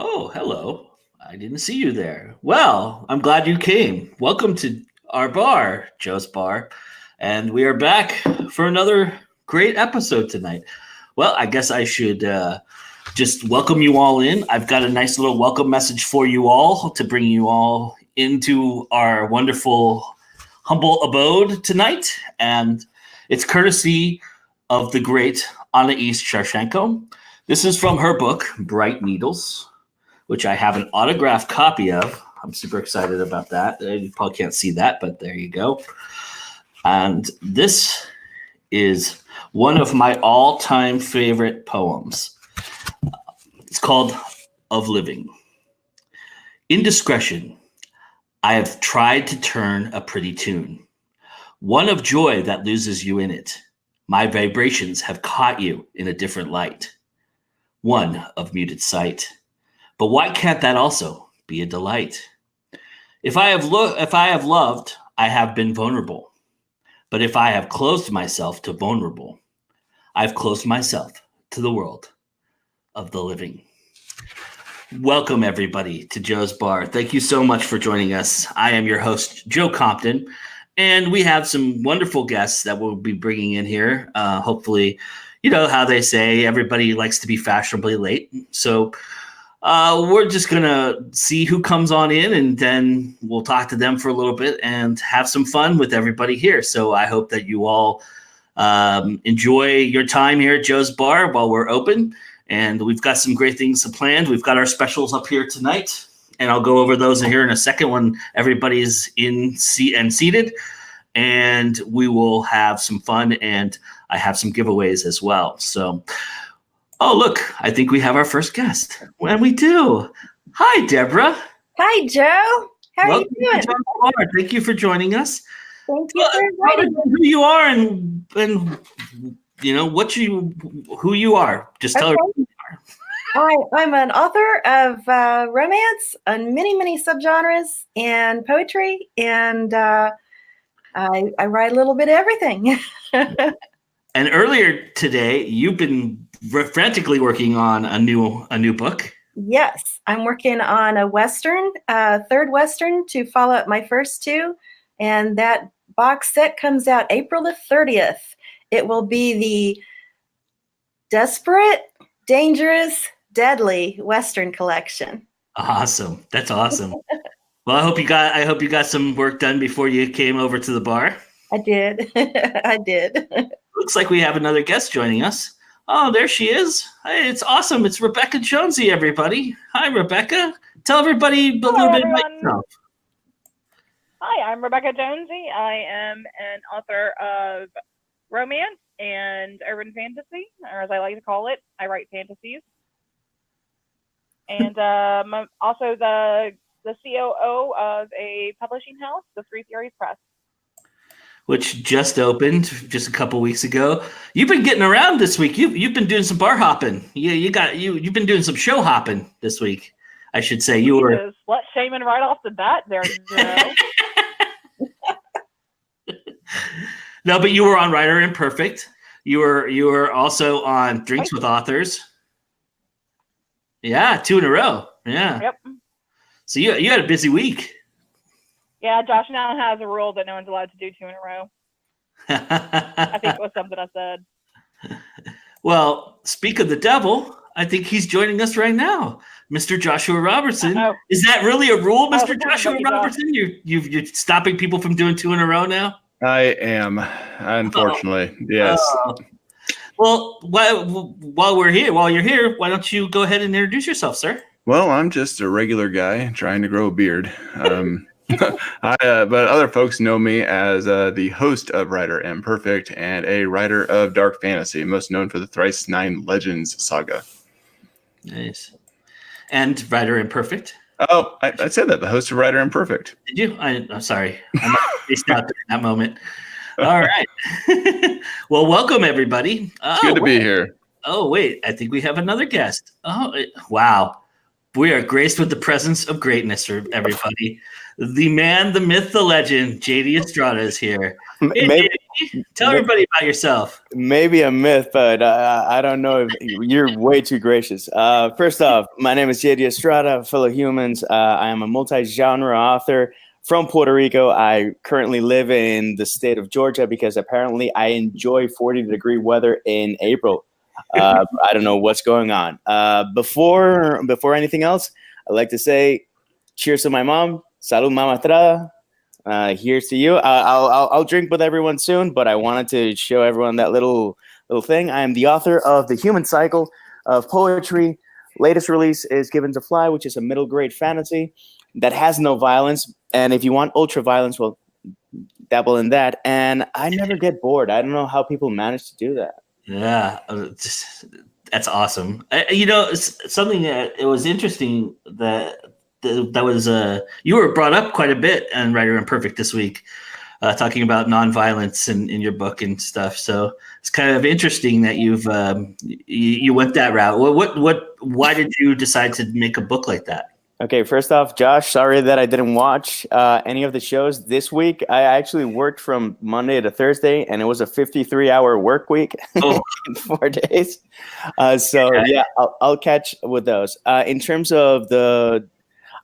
Oh, hello. I didn't see you there. Well, I'm glad you came. Welcome to our bar, Joe's Bar. And we are back for another great episode tonight. Well, I guess I should just welcome you all in. I've got a nice little welcome message for you all to bring you all into our wonderful, humble abode tonight. And it's courtesy of the great Anais Sharshenko. This is from her book, Bright Needles, which I have an autographed copy of. I'm super excited about that. You probably can't see that, but there you go. And this is one of my all-time favorite poems. It's called Of Living. Indiscretion. I have tried to turn a pretty tune, one of joy that loses you in it. My vibrations have caught you in a different light, one of muted sight. But why can't that also be a delight? If I have loved, I have been vulnerable. But if I have closed myself to vulnerable, I've closed myself to the world of the living. Welcome, everybody, to Joe's Bar. Thank you so much for joining us. I am your host, Joe Compton, and we have some wonderful guests that we'll be bringing in here. Hopefully, you know how they say everybody likes to be fashionably late. So we're just going to see who comes on in, and then we'll talk to them for a little bit and have some fun with everybody here. So I hope that you all enjoy your time here at Joe's Bar while we're open. And we've got some great things planned. We've got our specials up here tonight, and I'll go over those here in a second when everybody's in seat and seated. And we will have some fun, and I have some giveaways as well. So, oh, look, I think we have our first guest. And we do. Hi, Debra. Hi, Joe. How are you doing? Thank you for joining us. Thank you for inviting me. Who you are and you know who you are. Just tell everybody who you are. I'm an author of romance and many subgenres and poetry, and I write a little bit of everything. And earlier today, you've been frantically working on a new book. Yes, I'm working on a Western, third Western to follow up my first two, and that box set comes out April the 30th. It will be the Desperate, Dangerous, Deadly Western collection. Awesome. That's awesome. Well, I hope you got some work done before you came over to the bar. I did. I did. Looks like we have another guest joining us. Oh, there she is. Hey, it's awesome. It's Rebekah Jonesy, everybody. Hi, Rebekah. Tell everybody a little bit about yourself. Hi, I'm Rebekah Jonesy. I am an author of romance and urban fantasy, or as I like to call it, I write fantasies. And I'm also the COO of a publishing house, the Furies Press, which just opened just a couple weeks ago. You've been getting around this week. You've been doing some bar hopping. You've been doing some show hopping this week, I should say. You were slut shaming right off the bat there. No, but you were on Writer Imperfect. You were also on Drinks with Authors. Yeah, 2 in a row. Yeah. Yep. So you had a busy week. Yeah, Josh now has a rule that no one's allowed to do 2 in a row. I think it was something I said. Well, speak of the devil, I think he's joining us right now, Mr. Joshua Robertson. Uh-oh. Is that really a rule, Mr. Oh, Joshua Robertson? You're stopping people from doing 2 in a row now? I am, unfortunately. Yes. Well, while you're here, why don't you go ahead and introduce yourself, sir? Well, I'm just a regular guy trying to grow a beard. But other folks know me as the host of Writer Imperfect and a writer of dark fantasy, most known for the Thrice 9 Legends saga. Nice. And Writer Imperfect? Oh, I said that, the host of Writer Imperfect. Did you? I'm sorry. I might have spaced out during that moment. All right. Well, welcome, everybody. It's good to be here. Oh, wait. I think we have another guest. Oh, wow. We are graced with the presence of greatness, everybody. The man, the myth, the legend, JD Estrada is here. maybe Tell everybody about yourself. maybe a myth, but I don't know if you're way too gracious. First off, my name is JD Estrada, fellow humans. I am a multi-genre author from Puerto Rico. I currently live in the state of Georgia because apparently I enjoy 40-degree weather in April. I don't know what's going on. Before anything else, I'd like to say cheers to my mom. Salud, Mama Estrada. Here's to you. I'll drink with everyone soon, but I wanted to show everyone that little thing. I am the author of The Human Cycle of Poetry. Latest release is Given to Fly, which is a middle grade fantasy that has no violence. And if you want ultra violence, well, dabble in that. And I never get bored. I don't know how people manage to do that. Yeah, that's awesome. Something that it was interesting that was you were brought up quite a bit on Writer Imperfect this week, talking about nonviolence in your book and stuff. So it's kind of interesting that you went that route. Why did you decide to make a book like that? Okay, first off, Josh, sorry that I didn't watch any of the shows this week. I actually worked from Monday to Thursday, and it was a 53-hour work week in 4 days. I'll catch with those. In terms of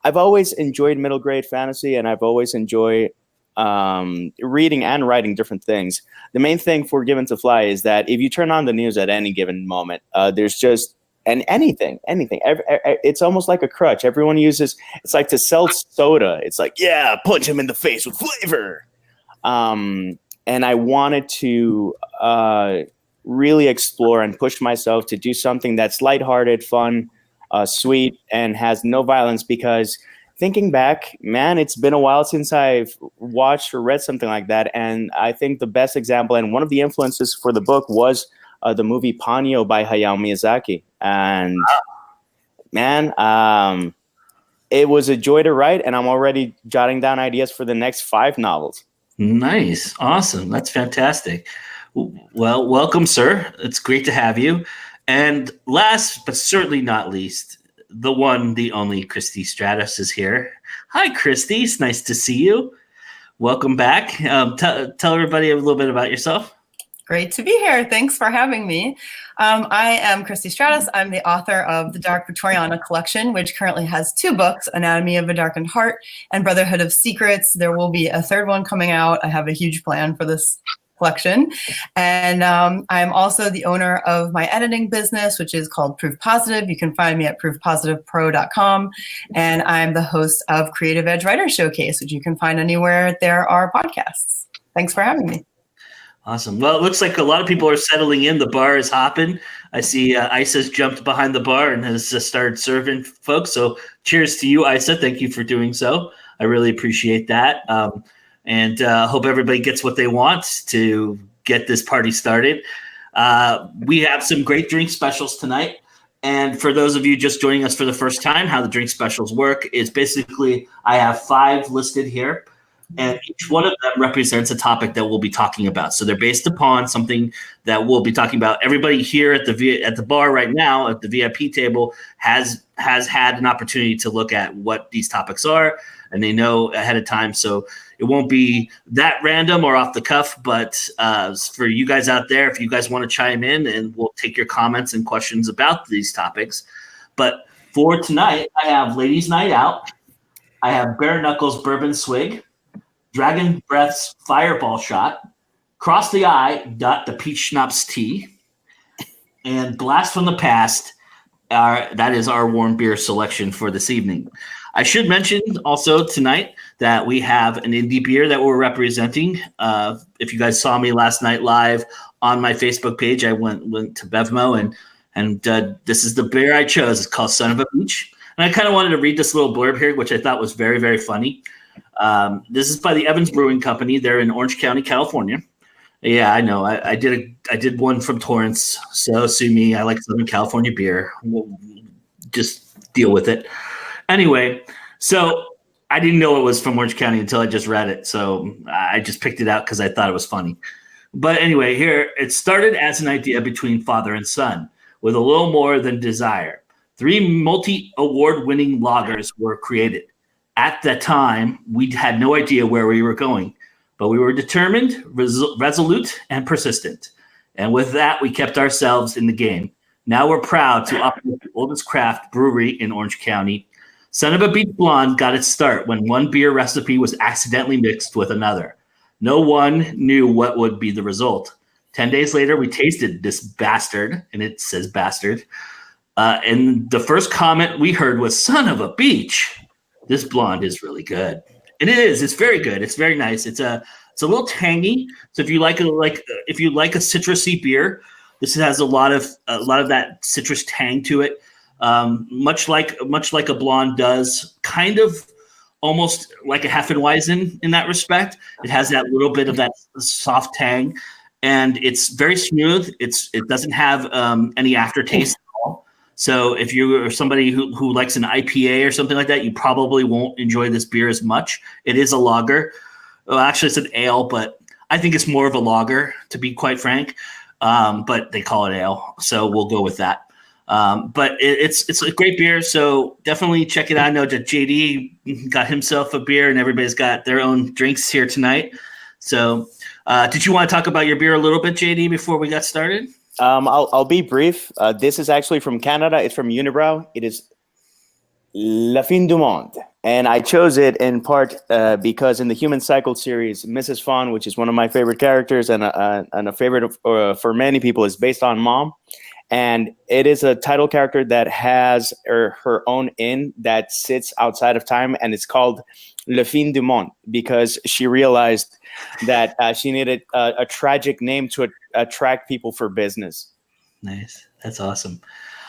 I've always enjoyed middle grade fantasy, and I've always enjoyed reading and writing different things. The main thing for Given to Fly is that if you turn on the news at any given moment, there's just anything. It's almost like a crutch. Everyone uses it's like to sell soda. It's like, yeah, punch him in the face with flavor. And I wanted to really explore and push myself to do something that's lighthearted, fun, sweet, and has no violence, because thinking back, man, it's been a while since I've watched or read something like that. And I think the best example and one of the influences for the book was the movie Ponyo by Hayao Miyazaki. And man, it was a joy to write, and I'm already jotting down ideas for the next 5 novels. Nice. Awesome. That's fantastic. Well, welcome, sir. It's great to have you. And last but certainly not least, the one, the only Christie Stratus is here. Hi, Christy. It's nice to see you. Welcome back. Tell everybody a little bit about yourself. Great to be here. Thanks for having me. I am Christie Stratus. I'm the author of the Dark Victoriana collection, which currently has 2 books, Anatomy of a Darkened Heart and Brotherhood of Secrets. There will be a 3rd one coming out. I have a huge plan for this collection. And I'm also the owner of my editing business, which is called Proof Positive. You can find me at proofpositivepro.com. And I'm the host of Creative Edge Writer Showcase, which you can find anywhere there are podcasts. Thanks for having me. Awesome. Well, it looks like a lot of people are settling in. The bar is hopping. I see Isa's jumped behind the bar and has started serving folks. So cheers to you, Isa. Thank you for doing so. I really appreciate that. And hope everybody gets what they want to get this party started. We have some great drink specials tonight. And for those of you just joining us for the first time, how the drink specials work is basically I have 5 listed here. And each one of them represents a topic that we'll be talking about. So they're based upon something that we'll be talking about. Everybody here at the bar right now at the VIP table has had an opportunity to look at what these topics are, and they know ahead of time. So it won't be that random or off the cuff. But for you guys out there, if you guys want to chime in, and we'll take your comments and questions about these topics. But for tonight, I have Ladies Night Out. I have Bare Knuckles Bourbon Swig. Dragon Breath's Fireball Shot, Cross the Eye, the Peach Schnapps Tea, and Blast from the Past. That is our warm beer selection for this evening. I should mention also tonight that we have an indie beer that we're representing. If you guys saw me last night live on my Facebook page, I went to Bevmo and this is the beer I chose. It's called Son of a Beach. And I kind of wanted to read this little blurb here, which I thought was very, very funny. This is by the Evans Brewing Company. They're in Orange County, California. Yeah, I know. I did one from Torrance, so sue me. I like Southern California beer. We'll just deal with it. Anyway, so I didn't know it was from Orange County until I just read it. So I just picked it out because I thought it was funny. But anyway, here it started as an idea between father and son with a little more than desire. 3 multi-award-winning loggers were created. At that time, we had no idea where we were going. but we were determined, resolute, and persistent. And with that, we kept ourselves in the game. Now we're proud to operate the oldest craft brewery in Orange County. Son of a Beach Blonde got its start when one beer recipe was accidentally mixed with another. No one knew what would be the result. 10 days later, we tasted this bastard, and it says bastard. And the first comment we heard was, "Son of a beach, this blonde is really good." And it is. It's very good. It's very nice. It's a little tangy. So if you like a citrusy beer, this has a lot of that citrus tang to it. Much like a blonde does, kind of almost like a Hefeweizen in that respect. It has that little bit of that soft tang, and it's very smooth. It doesn't have any aftertaste at all. So if you're somebody who likes an IPA or something like that, you probably won't enjoy this beer as much. It is a lager. Well, actually, it's an ale, but I think it's more of a lager, to be quite frank. But they call it ale, so we'll go with that. But it's a great beer, so definitely check it out. I know that JD got himself a beer, and everybody's got their own drinks here tonight. So did you want to talk about your beer a little bit, JD, before we got started? I'll be brief. This is actually from Canada. It's from Unibrow. It is La Fin du Monde. And I chose it in part because in the Human Cycle series, Mrs. Fawn, which is one of my favorite characters and a favorite for many people, is based on Mom. And it is a title character that has her own inn that sits outside of time, and it's called Le Fin du Monde because she realized that she needed a tragic name to attract people for business. Nice. That's awesome.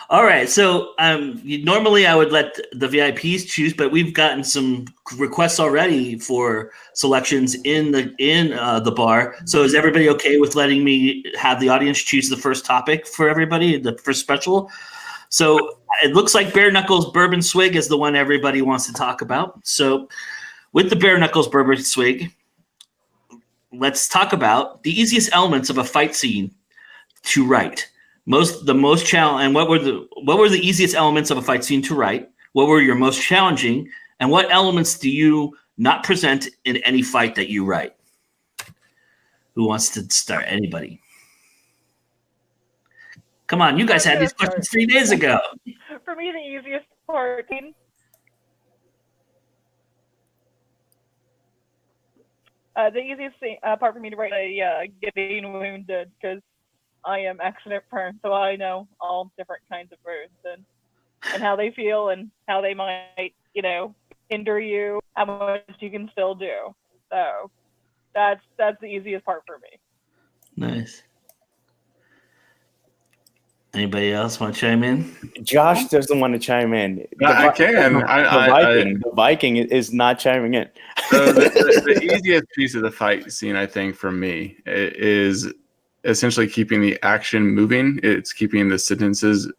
All right. So normally I would let the VIPs choose, but we've gotten some requests already for selections in the bar. So is everybody okay with letting me have the audience choose the first topic for everybody, the first special? So it looks like Bare Knuckles Bourbon Swig is the one everybody wants to talk about. So with the Bare Knuckles Bourbon Swig, let's talk about the easiest elements of a fight scene to write. What were the easiest elements of a fight scene to write? What were your most challenging? And what elements do you not present in any fight that you write? Who wants to start? Anybody? Come on, you guys had these questions 3 days ago. For me, the easiest part. The easiest part for me to write is getting wounded, because I am accident prone, so I know all different kinds of wounds and how they feel and how they might, hinder you, how much you can still do. So that's the easiest part for me. Nice. Anybody else want to chime in? Josh doesn't want to chime in. I can. The Viking is not chiming in. So the easiest piece of the fight scene, I think, for me, is essentially keeping the action moving. It's keeping the sentences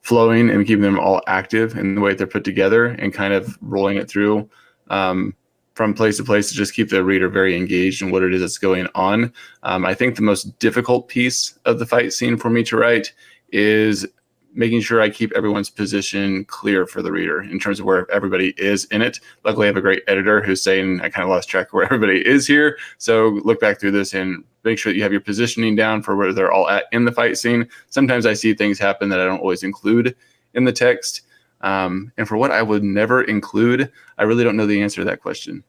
flowing and keeping them all active in the way they're put together, and kind of rolling it through from place to place to just keep the reader very engaged in what it is that's going on. I think the most difficult piece of the fight scene for me to write is making sure I keep everyone's position clear for the reader in terms of where everybody is in it. Luckily, I have a great editor who's saying I kind of lost track of where everybody is here. So look back through this and make sure that you have your positioning down for where they're all at in the fight scene. Sometimes I see things happen that I don't always include in the text. And for what I would never include, I really don't know the answer to that question.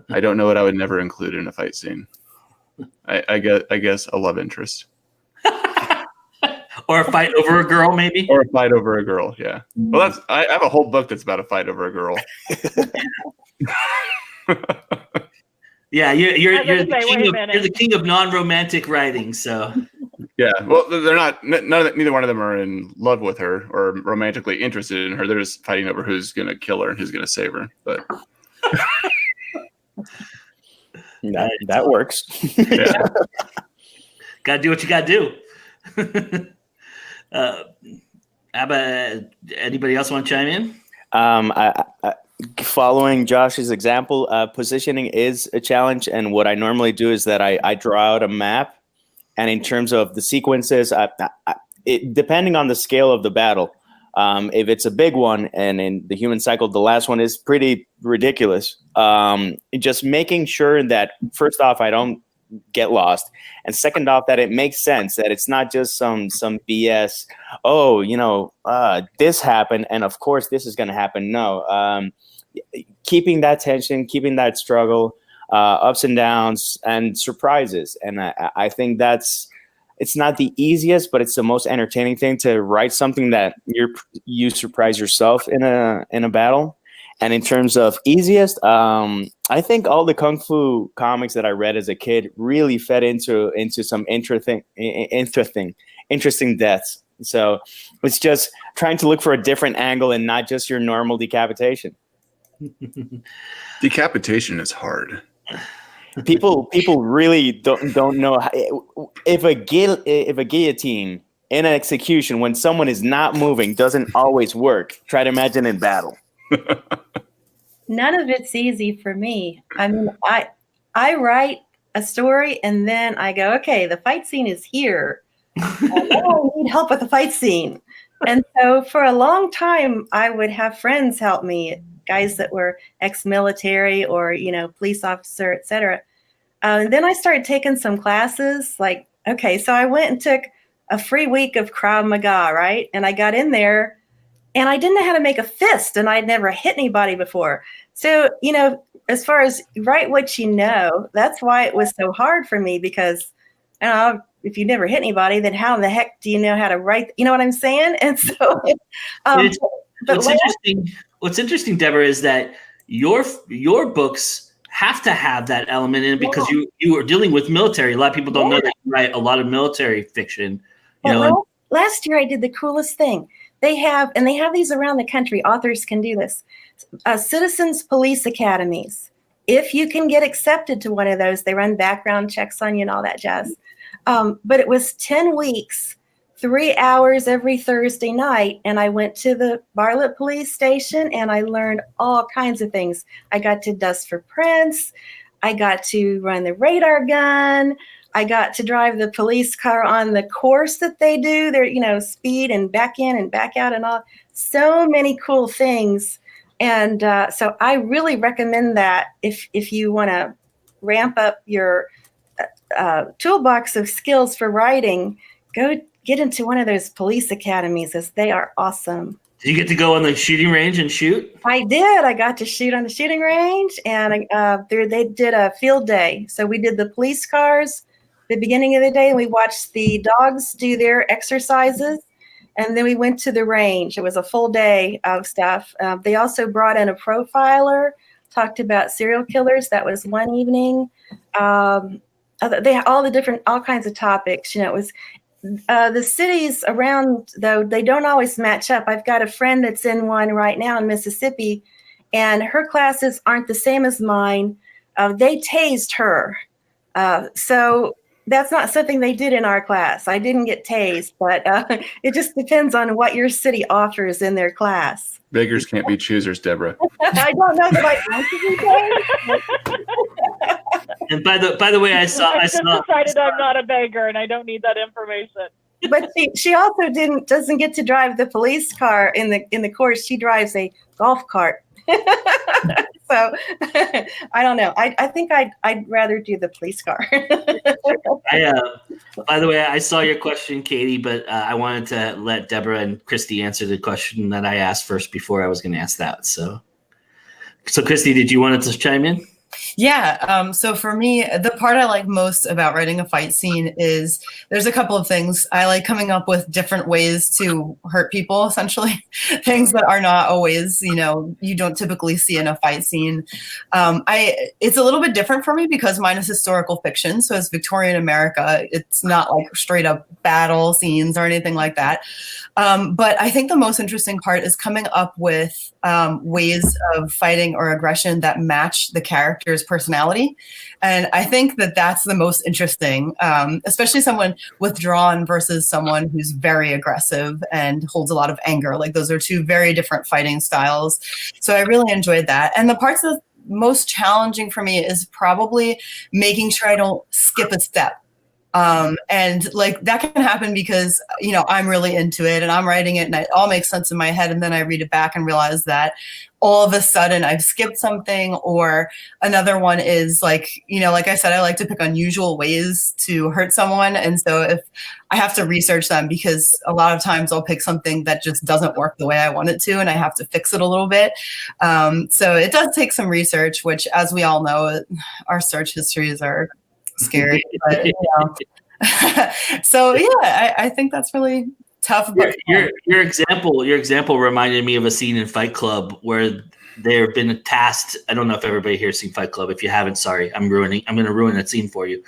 I don't know what I would never include in a fight scene. I guess a love interest. Or a fight over a girl, maybe? Or a fight over a girl, yeah. Well, I have a whole book that's about a fight over a girl. Yeah, you're the king of non-romantic writing, so. Yeah, well, they're not. Neither one of them are in love with her or romantically interested in her. They're just fighting over who's going to kill her and who's going to save her. But that works. Yeah. Got to do what you got to do. Abba, anybody else want to chime in? Following Josh's example, positioning is a challenge. And what I normally do is that I draw out a map. And in terms of the sequences, depending on the scale of the battle, If it's a big one, and in the human cycle, the last one is pretty ridiculous. Just making sure that, first off, I don't get lost, and second off, that it makes sense, that it's not just some BS. Oh, this happened, and of course this is going to happen. No, keeping that tension, keeping that struggle, ups and downs, and surprises, and I think it's not the easiest, but it's the most entertaining thing to write something that you surprise yourself in a battle. And in terms of easiest, I think all the Kung Fu comics that I read as a kid really fed into some interesting deaths. So it's just trying to look for a different angle and not just your normal decapitation. Decapitation is hard. People really don't know if a guillotine in an execution, when someone is not moving, doesn't always work. Try to imagine in battle. None of it's easy for me. I mean, I write a story and then I go, okay, the fight scene is here. I need help with the fight scene. And so for a long time, I would have friends help me, guys that were ex-military or, police officer, et cetera. And then I started taking some classes. Like, okay, so I went and took a free week of Krav Maga, right? And I got in there and I didn't know how to make a fist, and I'd never hit anybody before. So, as far as write what you know, that's why it was so hard for me, because if you never hit anybody, then how in the heck do you know how to write? You know what I'm saying? And so, what's interesting, Debra, is that your books have to have that element in it, because you are dealing with military. A lot of people don't know that you write a lot of military fiction. Last year I did the coolest thing. They have these around the country. Authors can do this. Citizens Police Academies. If you can get accepted to one of those, they run background checks on you and all that jazz. But it was 10 weeks, 3 hours every Thursday night. And I went to the Bartlett Police Station and I learned all kinds of things. I got to dust for prints. I got to run the radar gun. I got to drive the police car on the course that they do. They're, speed and back in and back out and all. So many cool things. And so I really recommend that if you want to ramp up your toolbox of skills for writing, go get into one of those police academies, as they are awesome. Did you get to go on the shooting range and shoot? I did. I got to shoot on the shooting range, and they did a field day. So we did the police cars the beginning of the day, and we watched the dogs do their exercises, and then we went to the range. It was a full day of stuff. They also brought in a profiler, talked about serial killers. That was one evening. They had all kinds of topics. It was the cities around, though, they don't always match up. I've got a friend that's in one right now in Mississippi, and her classes aren't the same as mine. They tased her. So that's not something they did in our class. I didn't get tased, but it just depends on what your city offers in their class. Beggars can't be choosers, Debra. I don't know that I want to be tased. And by the way, I saw. I just decided I'm not a beggar and I don't need that information. But she also doesn't get to drive the police car in the course. She drives a golf cart. So I don't know. I think I'd rather do the police car. By the way, I saw your question, Katie, but I wanted to let Debra and Christy answer the question that I asked first before I was going to ask that. So Christy, did you want to chime in? Yeah. So for me, the part I like most about writing a fight scene is there's a couple of things. I like coming up with different ways to hurt people, essentially, things that are not always, you don't typically see in a fight scene. It's a little bit different for me because mine is historical fiction. So it's Victorian America. It's not like straight up battle scenes or anything like that. But I think the most interesting part is coming up with ways of fighting or aggression that match the character's personality. And I think that that's the most interesting, especially someone withdrawn versus someone who's very aggressive and holds a lot of anger. Like those are two very different fighting styles. So I really enjoyed that. And the parts that most challenging for me is probably making sure I don't skip a step. And like that can happen because, you know, I'm really into it and I'm writing it and it all makes sense in my head. And then I read it back and realize that all of a sudden I've skipped something. Or another one is like, you know, like I said, I like to pick unusual ways to hurt someone. And so if I have to research them, because a lot of times I'll pick something that just doesn't work the way I want it to, and I have to fix it a little bit. So it does take some research, which, as we all know, our search histories are scary. But, you know. So yeah, I think that's really tough. But your example reminded me of a scene in Fight Club where they've been tasked. I don't know if everybody here has seen Fight Club. If you haven't, sorry, I'm going to ruin that scene for you.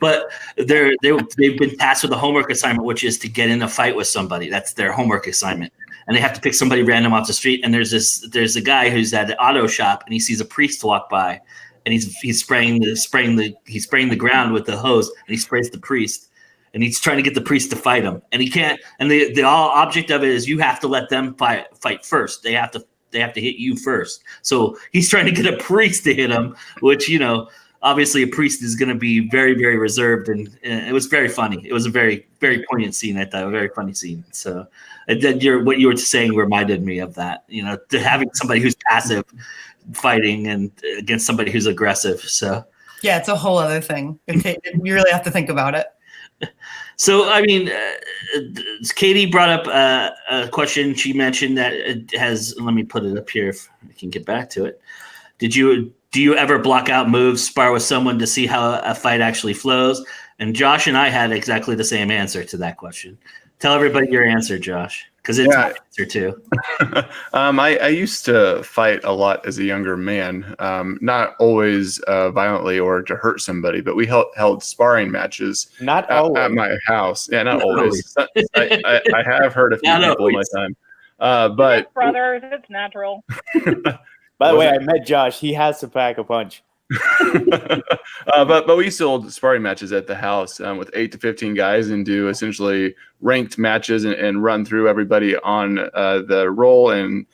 But they've been tasked with a homework assignment, which is to get in a fight with somebody. That's their homework assignment, and they have to pick somebody random off the street. And there's a guy who's at an auto shop, and he sees a priest walk by, and he's spraying the ground with the hose, and he sprays the priest. And he's trying to get the priest to fight him, and he can't. And the all object of it is you have to let them fight first. They have to hit you first. So he's trying to get a priest to hit him, which, you know, obviously a priest is going to be very, very reserved, and it was very funny. It was a very, very poignant scene. I thought, a very funny scene. So what you were saying reminded me of that. You know, to having somebody who's passive fighting and against somebody who's aggressive. So yeah, it's a whole other thing. You really have to think about it. So, I mean, Katie brought up a question. She mentioned that it has, let me put it up here if I can get back to it. Do you ever block out moves, spar with someone to see how a fight actually flows? And Josh and I had exactly the same answer to that question. Tell everybody your answer, Josh, because it's my answer too. I used to fight a lot as a younger man, not always violently or to hurt somebody, but we held sparring matches at my house. Yeah, not always. I have hurt a few people in my time. But brothers, it's natural. By the way, I met Josh. He has to pack a punch. But we used to hold sparring matches at the house with 8 to 15 guys and do essentially ranked matches and run through everybody on the roll. And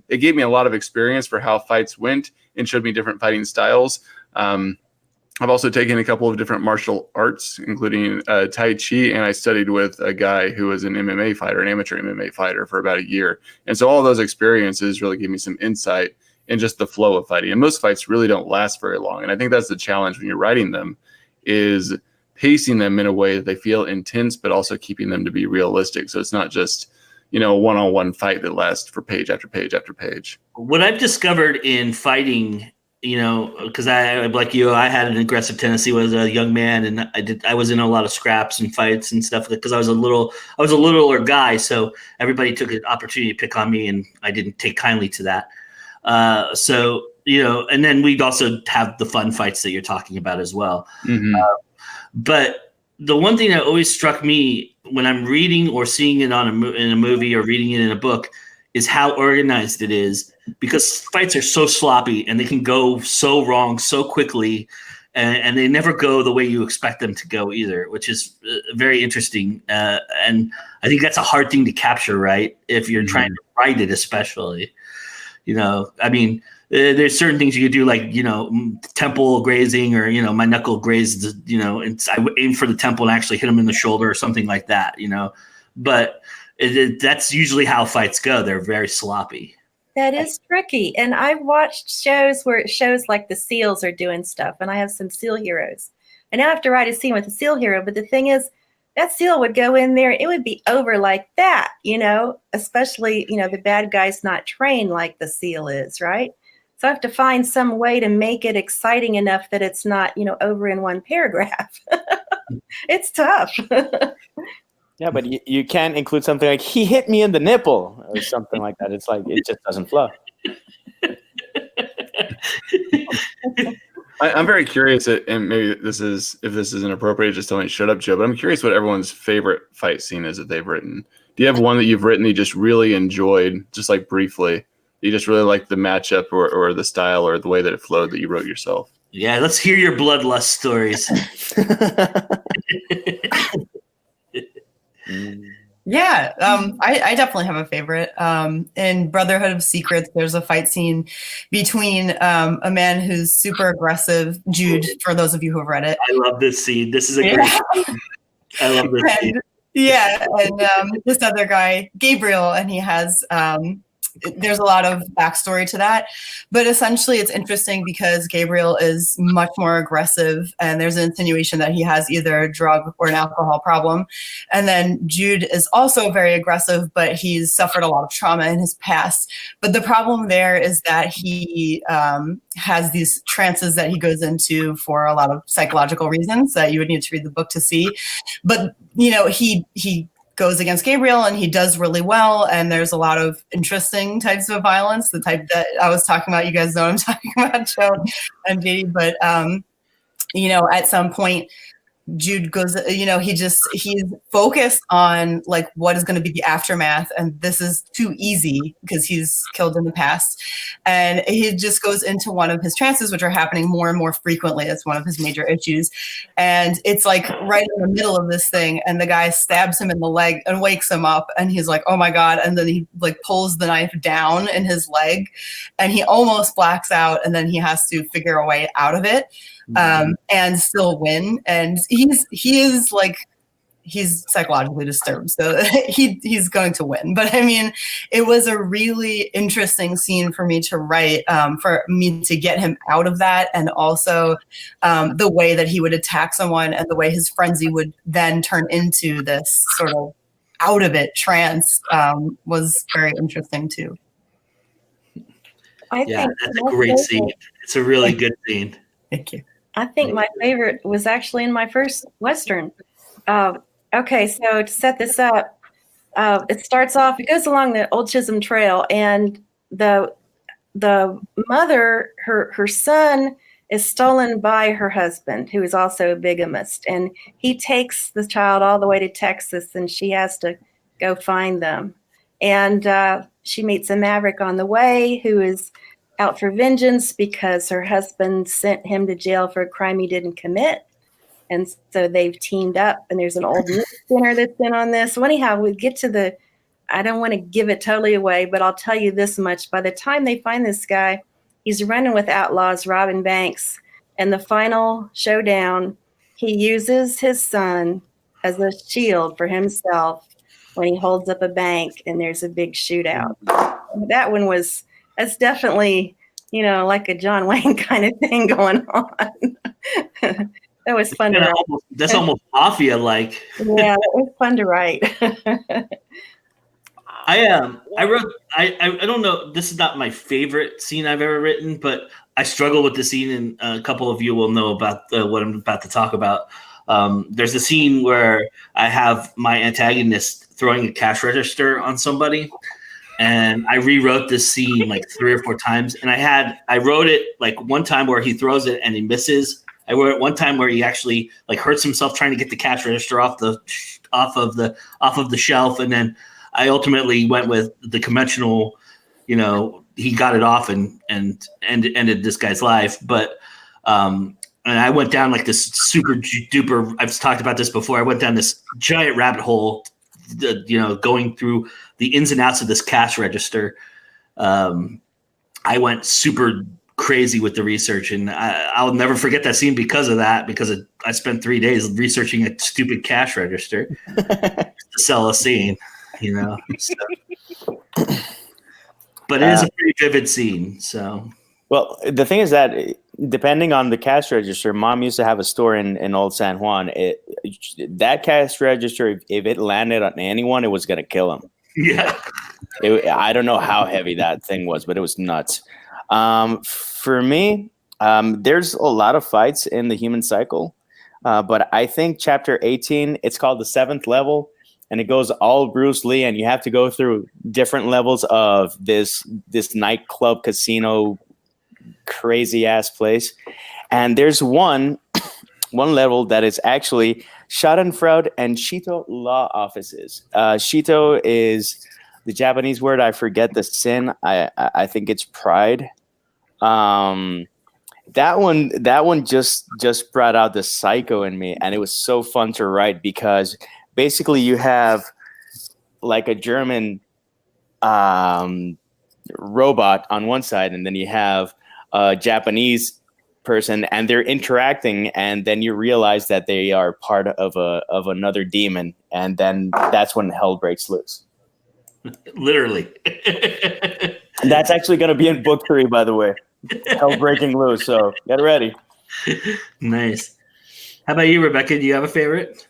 it gave me a lot of experience for how fights went and showed me different fighting styles. I've also taken a couple of different martial arts, including Tai Chi, and I studied with a guy who was an MMA fighter, an amateur MMA fighter, for about a year. And so all those experiences really gave me some insight in just the flow of fighting. And most fights really don't last very long. And I think that's the challenge when you're writing them, is pacing them in a way that they feel intense, but also keeping them to be realistic. So it's not just, you know, a one-on-one fight that lasts for page after page after page. What I've discovered in fighting, you know, because I, like you, I had an aggressive tendency as a young man, and I was in a lot of scraps and fights and stuff because I was a littler guy. So everybody took an opportunity to pick on me, and I didn't take kindly to that. So, you know, and then we'd also have the fun fights that you're talking about as well. Mm-hmm. But the one thing that always struck me when I'm reading or seeing it in a movie or reading it in a book is how organized it is, because fights are so sloppy and they can go so wrong so quickly, and they never go the way you expect them to go either, which is very interesting. And I think that's a hard thing to capture, right? If you're trying to write it, especially. You know, I mean, there's certain things you could do, like, you know, temple grazing, or, you know, my knuckle grazed, you know, and I aim for the temple and actually hit him in the shoulder or something like that, you know. But that's usually how fights go. They're very sloppy. That is tricky. And I've watched shows where it shows like the SEALs are doing stuff, and I have some SEAL heroes. And now I have to write a scene with a SEAL hero, but the thing is, that SEAL would go in there, it would be over like that, you know, especially, you know, the bad guy's not trained like the SEAL is, right? So I have to find some way to make it exciting enough that it's not, you know, over in one paragraph. It's tough. Yeah, but you can't include something like, he hit me in the nipple or something like that. It's like, it just doesn't flow. I'm very curious, and maybe if this is inappropriate, just tell me shut up, Joe, but I'm curious what everyone's favorite fight scene is that they've written. Do you have one that you've written that you just really enjoyed, just like briefly? You just really like the matchup or the style or the way that it flowed that you wrote yourself? Yeah, let's hear your bloodlust stories. Yeah, I definitely have a favorite. In Brotherhood of Secrets, there's a fight scene between a man who's super aggressive, Jude, for those of you who have read it. I love this scene. This is a great scene. I love this scene. Yeah, and this other guy, Gabriel, and he has there's a lot of backstory to that, but essentially it's interesting because Gabriel is much more aggressive, and there's an insinuation that he has either a drug or an alcohol problem. And then Jude is also very aggressive, but he's suffered a lot of trauma in his past. But the problem there is that he has these trances that he goes into for a lot of psychological reasons that you would need to read the book to see. But he goes against Gabriel, and he does really well. And there's a lot of interesting types of violence, the type that I was talking about. You guys know what I'm talking about, Joe and JD. But, at some point, Jude goes, he's focused on like what is going to be the aftermath. And this is too easy because he's killed in the past. And he just goes into one of his trances, which are happening more and more frequently. That's one of his major issues. And it's like right in the middle of this thing. And the guy stabs him in the leg and wakes him up. And he's like, oh my God. And then he like pulls the knife down in his leg, and he almost blacks out. And then he has to figure a way out of it. And still win. And he's psychologically disturbed, so he's going to win. But I mean, it was a really interesting scene for me to write, for me to get him out of that, and also the way that he would attack someone and the way his frenzy would then turn into this sort of out of it trance was very interesting too. Yeah, that's a great scene. It's a really good scene. Thank you. I think my favorite was actually in my first Western. Okay, so to set this up, it starts off, it goes along the Old Chisholm Trail, and the mother, her son is stolen by her husband, who is also a bigamist. And he takes the child all the way to Texas, and she has to go find them. And she meets a maverick on the way who is out for vengeance because her husband sent him to jail for a crime he didn't commit. And so they've teamed up, and there's an old news center that's been on this. So anyhow, we get to I don't want to give it totally away, but I'll tell you this much. By the time they find this guy, he's running with outlaws, robbing banks. And the final showdown, he uses his son as a shield for himself when he holds up a bank and there's a big shootout. That one that's definitely, like a John Wayne kind of thing going on. That was fun to write. That's almost mafia-like. Yeah, it was fun to write. I wrote. I don't know. This is not my favorite scene I've ever written, but I struggle with the scene, and a couple of you will know about what I'm about to talk about. There's a scene where I have my antagonist throwing a cash register on somebody, and I rewrote this scene like 3 or 4 times. And I wrote it like one time where he throws it and he misses. I wrote it one time where he actually like hurts himself trying to get the cash register off of the shelf, and then I ultimately went with the conventional, he got it off and ended this guy's life. But and I went down like this super duper. I've talked about this before. I went down this giant rabbit hole, going through the ins and outs of this cash register. I went super crazy with the research, and I'll never forget that scene because of that, because I spent 3 days researching a stupid cash register to sell a scene, so. But it is a pretty vivid scene. So, well, the thing is that depending on the cash register, Mom used to have a store in Old San Juan. That cash register, if it landed on anyone, it was gonna kill them. Yeah. I don't know how heavy that thing was, but it was nuts. For me, there's a lot of fights in the human cycle, but I think chapter 18, it's called the 7th level, and it goes all Bruce Lee, and you have to go through different levels of this nightclub casino crazy ass place. And there's one level that is actually Schadenfreude and Shito law offices. Shito is the Japanese word. I forget the sin. I think it's pride. That one just brought out the psycho in me, and it was so fun to write because basically you have like a German robot on one side, and then you have a Japanese person, and they're interacting, and then you realize that they are part of another demon, and then that's when hell breaks loose. Literally. And that's actually going to be in book 3, by the way. Hell breaking loose. So get ready. Nice. How about you, Rebekah? Do you have a favorite?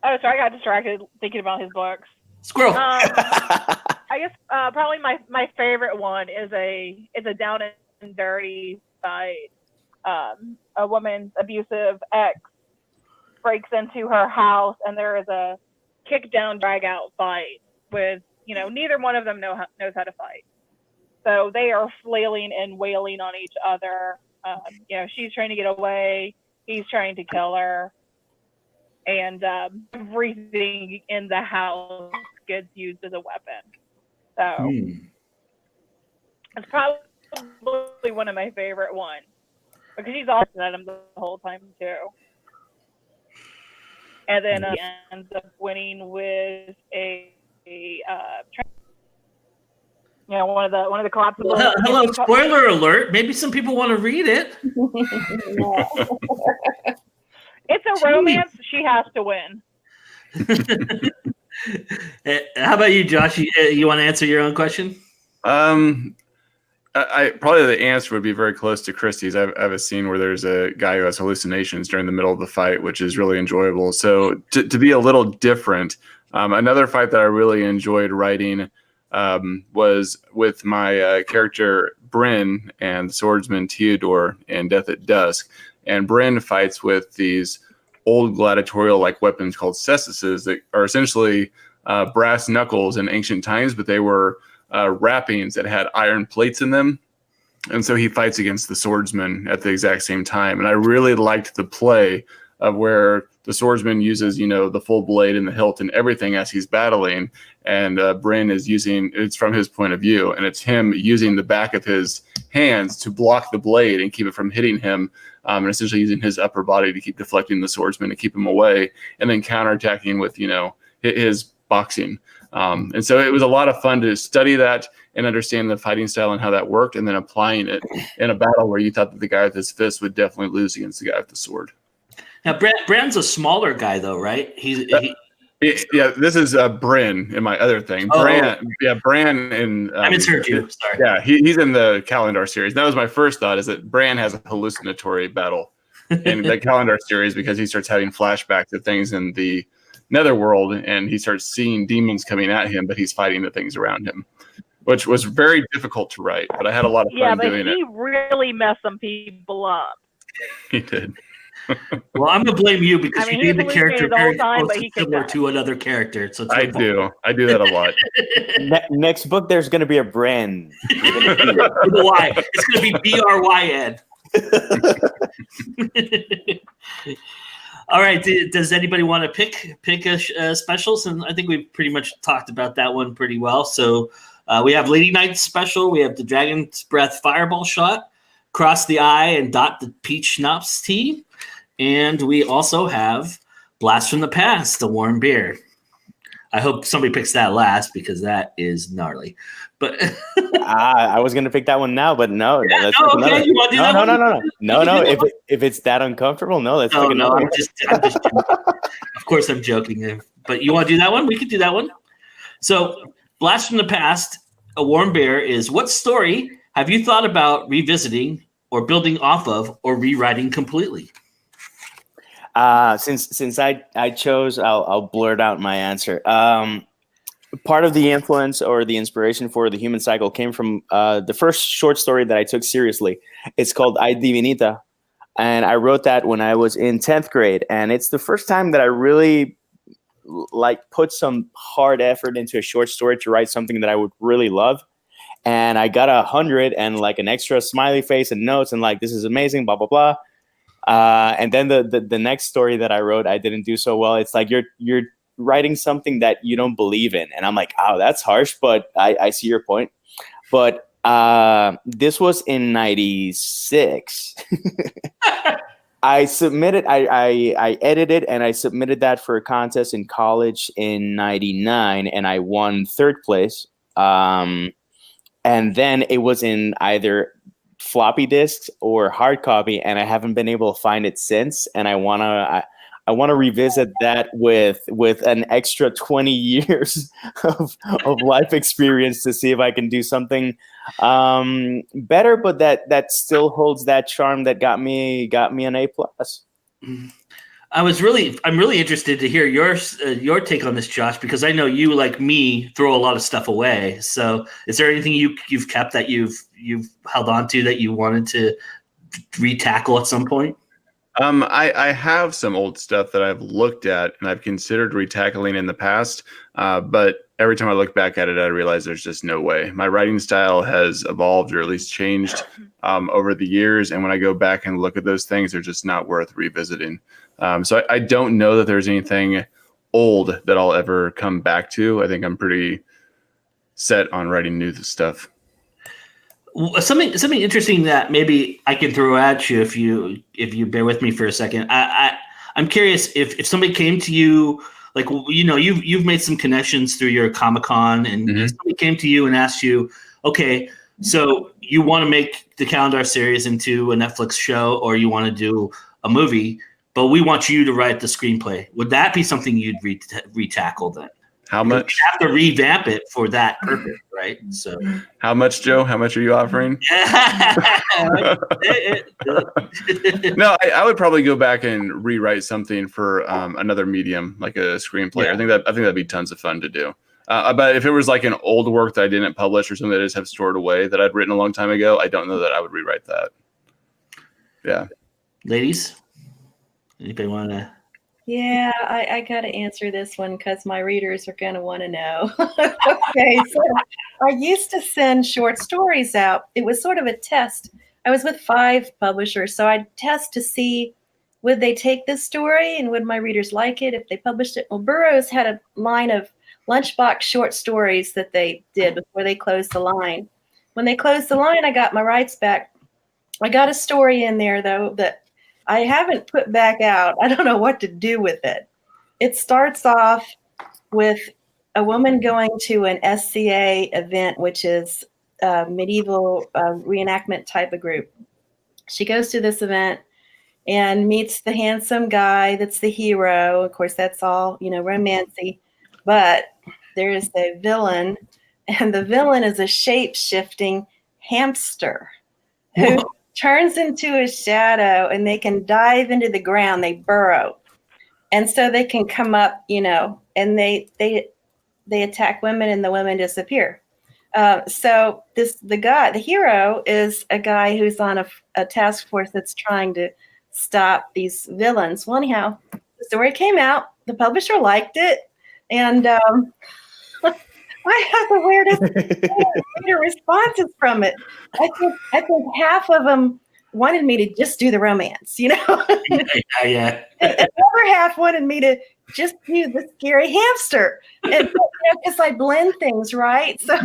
Oh, sorry, I got distracted thinking about his books. Squirrel. I guess probably my favorite one is a down and dirty side. A woman's abusive ex breaks into her house, and there is a kick down, drag out fight with, neither one of them knows how to fight. So they are flailing and wailing on each other. She's trying to get away. He's trying to kill her. And everything in the house gets used as a weapon. So it's probably one of my favorite ones. Because she's awesome at him the whole time, too. And then he ends up winning with one of the collapsible. Well, hello, spoiler alert. Maybe some people want to read it. It's a romance. She has to win. How about you, Josh? You want to answer your own question? I probably the answer would be very close to Christie's. I have a scene where there's a guy who has hallucinations during the middle of the fight, which is really enjoyable. So to be a little different, another fight that I really enjoyed writing was with my character Bryn and the swordsman Theodore in Death at Dusk. And Bryn fights with these old gladiatorial-like weapons called cessuses that are essentially brass knuckles in ancient times, but they were wrappings that had iron plates in them. And so he fights against the swordsman at the exact same time. And I really liked the play of where the swordsman uses, the full blade and the hilt and everything as he's battling. And Bryn is it's from his point of view, and it's him using the back of his hands to block the blade and keep it from hitting him, and essentially using his upper body to keep deflecting the swordsman and keep him away, and then counterattacking with, his boxing. And so it was a lot of fun to study that and understand the fighting style and how that worked, and then applying it in a battle where you thought that the guy with his fist would definitely lose against the guy with the sword. Now, Brand's a smaller guy, though, right? Yeah, this is Bryn in my other thing. Bran in... I misheard you, sorry. Yeah, he's in the Calendar series. That was my first thought, is that Bran has a hallucinatory battle in the Calendar series because he starts having flashbacks of things in the Netherworld, and he starts seeing demons coming at him, but he's fighting the things around him, which was very difficult to write, but I had a lot of fun doing it. Yeah, but he really messed some people up. He did. Well, I'm gonna blame you because you named the character very similar to another character. So I do that a lot. Next book, there's going to be a Bryn. Y. It's going to be BRYN. All right. Does anybody want to pick a specials? And I think we've pretty much talked about that one pretty well. So we have Lady Knight's special. We have the Dragon's Breath Fireball Shot, Cross the Eye and Dot the Peach Schnapps Tea. And we also have Blast from the Past, the Warm Beer. I hope somebody picks that last because that is gnarly. But I was gonna pick that one now, but no. Yeah, no, okay. You want to do that one? No. If it's that uncomfortable, no. Let's pick another. I'm just of course, I'm joking. But you want to do that one? We could do that one. So, Blast from the Past, a Warm Beer is what story have you thought about revisiting or building off of or rewriting completely? Since I chose, I'll blurt out my answer. Part of the influence or the inspiration for the Human Cycle came from the first short story that I took seriously. It's called Ay Divinita, and I wrote that when I was in 10th grade. And it's the first time that I really put some hard effort into a short story to write something that I would really love. And I got 100 and an extra smiley face and notes and this is amazing, blah blah blah. And then the next story that I wrote, I didn't do so well. It's you're writing something that you don't believe in. And I'm oh, that's harsh, but I see your point. But this was in 96. I submitted, I edited and I submitted that for a contest in college in '99, and I won third place. And then it was in either floppy disks or hard copy, and I haven't been able to find it since. And I wanna revisit that with an extra 20 years of life experience to see if I can do something better, but that still holds that charm that got me an A+. I'm really interested to hear your take on this, Josh, because I know you, like me, throw a lot of stuff away. So is there anything you've kept that you've held on to that you wanted to retackle at some point? I have some old stuff that I've looked at and I've considered retackling in the past, but every time I look back at it, I realize there's just no way. My writing style has evolved, or at least changed, over the years, and when I go back and look at those things, they're just not worth revisiting. So I don't know that there's anything old that I'll ever come back to. I think I'm pretty set on writing new stuff. Something interesting that maybe I can throw at you if you bear with me for a second. I'm curious if somebody came to you, like, you know, you've made some connections through your Comic-Con, and if somebody came to you and asked you, okay, so you want to make the Calendar series into a Netflix show, or you want to do a movie, but we want you to write the screenplay. Would that be something you'd retackle then? How much? You have to revamp it for that purpose, right? So, how much, Joe? How much are you offering? No, I would probably go back and rewrite something for another medium, like a screenplay. Yeah. I think that'd be tons of fun to do. But if it was like an old work that I didn't publish or something that I just have stored away that I'd written a long time ago, I don't know that I would rewrite that. Yeah. Ladies, anybody want to? Yeah, I got to answer this one because my readers are going to want to know. Okay, so I used to send short stories out. It was sort of a test. I was with 5 publishers, so I'd test to see would they take this story and would my readers like it if they published it. Well, Burroughs had a line of lunchbox short stories that they did before they closed the line. When they closed the line, I got my rights back. I got a story in there, though, that I haven't put back out. I don't know what to do with it. It starts off with a woman going to an SCA event, which is a medieval reenactment type of group. She goes to this event and meets the handsome guy that's the hero. Of course, that's all, romancy. But there is a villain, and the villain is a shape-shifting hamster who turns into a shadow, and they can dive into the ground. They burrow. And so they can come up, and they attack women, and the women disappear. So the hero is a guy who's on a task force that's trying to stop these villains. Well, anyhow, the story came out. The publisher liked it. And I have the weirdest responses from it. I think half of them wanted me to just do the romance, Yeah. And the other half wanted me to just do the scary hamster. And because I blend things, right? So,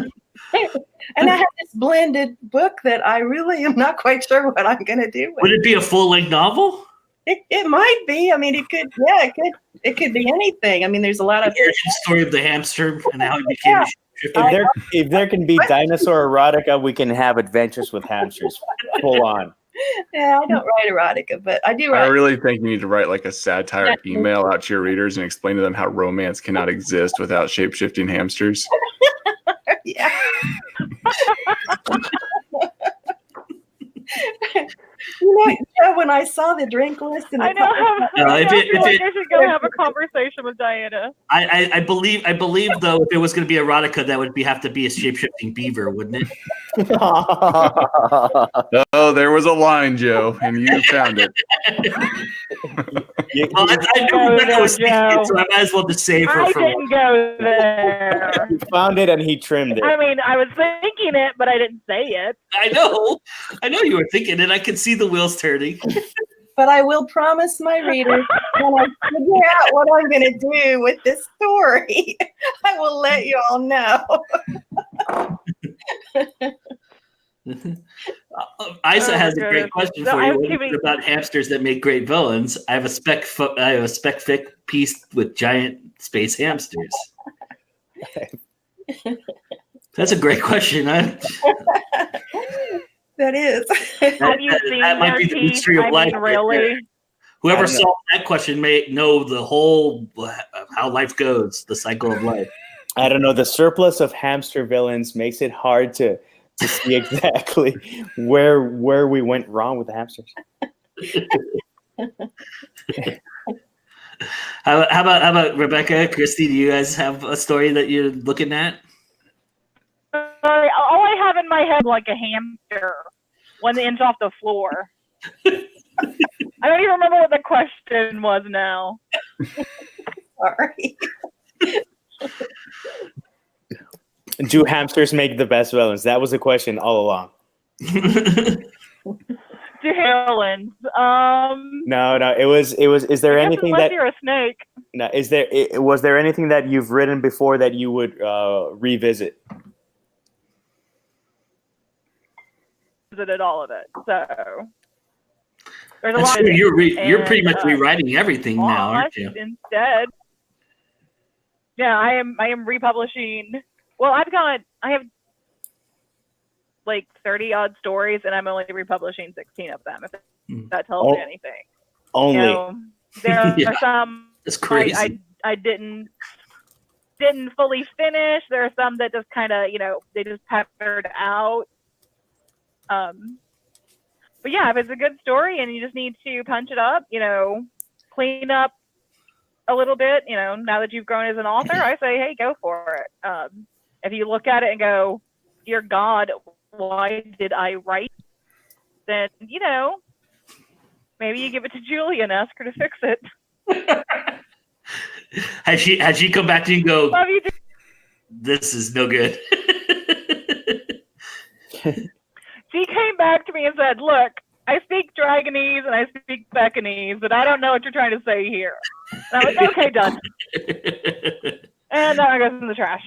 and I have this blended book that I really am not quite sure what I'm going to do with. Would it be a full-length novel? It might be. I mean, it could be anything. I mean, there's a lot of the story of the hamster and how it became. If there can be dinosaur erotica, we can have adventures with hamsters. Full on. Yeah, I don't write erotica, but I do write. I really think you need to write like a satire email out to your readers and explain to them how romance cannot exist without shape-shifting hamsters. Yeah. Joe, when I saw the drink list, and I know. I should go have a conversation with Diana. I believe though, if it was going to be erotica, that would have to be a shape-shifting beaver, wouldn't it? Oh, there was a line, Joe, and you found it. Well, I knew Rebekah was thinking it, so I might as well just save her. I didn't go there. He found it and he trimmed it. I mean, I was thinking it, but I didn't say it. I know you were thinking it. I could see the wheels turning. But I will promise my readers when I figure out what I'm going to do with this story, I will let you all know. Isa has a great question So for I you. was What do you think about hamsters that make great villains? I have a spec fic piece with giant space hamsters. That's a great question. That is. Have you seen that might their be the teeth? mystery of I life mean, right really? there. Whoever I don't know. solved that question may know the whole how life goes, the cycle of life. I don't know. The surplus of hamster villains makes it hard to see exactly where we went wrong with the hamsters. How about Rebekah, Christy? Do you guys have a story that you're looking at? Sorry, all I have in my head is like a hamster 1 inch off the floor. I don't even remember what the question was now. Sorry. Do hamsters make the best villains? That was the question all along. Villains. No. It was. Is there anything unless that? you're a snake. No. Was there anything that you've written before that you would revisit? Visited all of it, so there's a That's lot. true. Of You're pretty and, much rewriting everything now, aren't you? Instead, yeah, I am republishing. Well, I have like 30 odd stories, and I'm only republishing 16 of them. If that tells you anything. Only. You know, there Yeah. are some That's crazy. I didn't fully finish. There are some that just kind of, they just peppered out. But yeah, if it's a good story and you just need to punch it up, clean up a little bit, now that you've grown as an author, I say, hey, go for it. If you look at it and go, dear God, why did I write? Then, maybe you give it to Julie and ask her to fix it. Has she come back to you and go, Love you, this is no good? She came back to me and said, look, I speak Dragonese and I speak Beccanese, but I don't know what you're trying to say here. And I was okay, done. And now it goes in the trash.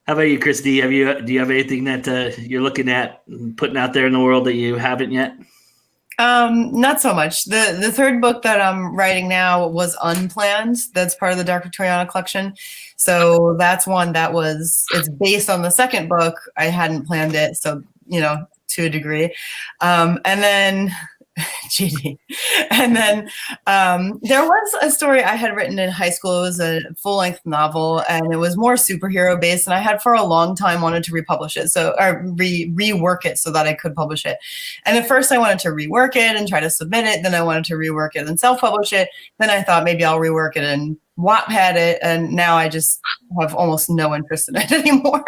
How about you, Christy? Do you have anything that you're looking at putting out there in the world that you haven't yet? Not so much. The third book that I'm writing now was unplanned. That's part of the Dark Victoriana collection. So that's one it's based on the second book. I hadn't planned it. So, to a degree. And then GD. And then there was a story I had written in high school. It was a full-length novel, and it was more superhero based. And I had for a long time wanted to republish it, or rework it so that I could publish it. And at first, I wanted to rework it and try to submit it. Then I wanted to rework it and self-publish it. Then I thought maybe I'll rework it and Wattpad it, and now I just have almost no interest in it anymore.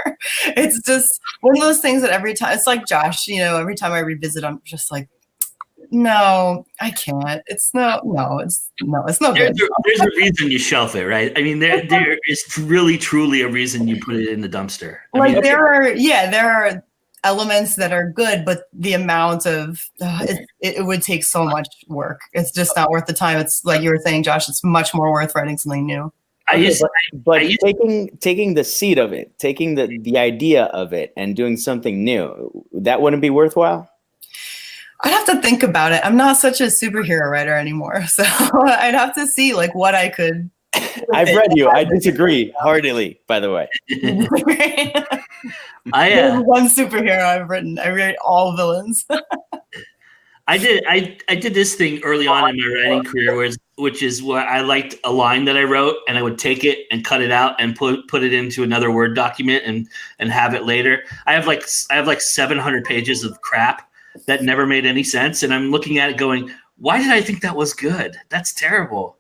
It's just one of those things that every time, it's like Josh, every time I revisit, I'm just like, no, I can't. It's no good. There's a reason you shelf it, right? I mean, there is really, truly a reason you put it in the dumpster. There are elements that are good, but the amount of it would take so much work. It's just not worth the time. It's like you were saying, Josh. It's much more worth writing something new. Taking the seed of it, taking the idea of it, and doing something new, that wouldn't be worthwhile. I'd have to think about it. I'm not such a superhero writer anymore, so I'd have to see what I could. I've read you. I disagree heartily, by the way. One superhero I've written. I read all villains. I did this thing early on in my writing career, which is where I liked a line that I wrote, and I would take it and cut it out and put it into another Word document and have it later. I have like 700 pages of crap that never made any sense, and I'm looking at it going, why did I think that was good? That's terrible.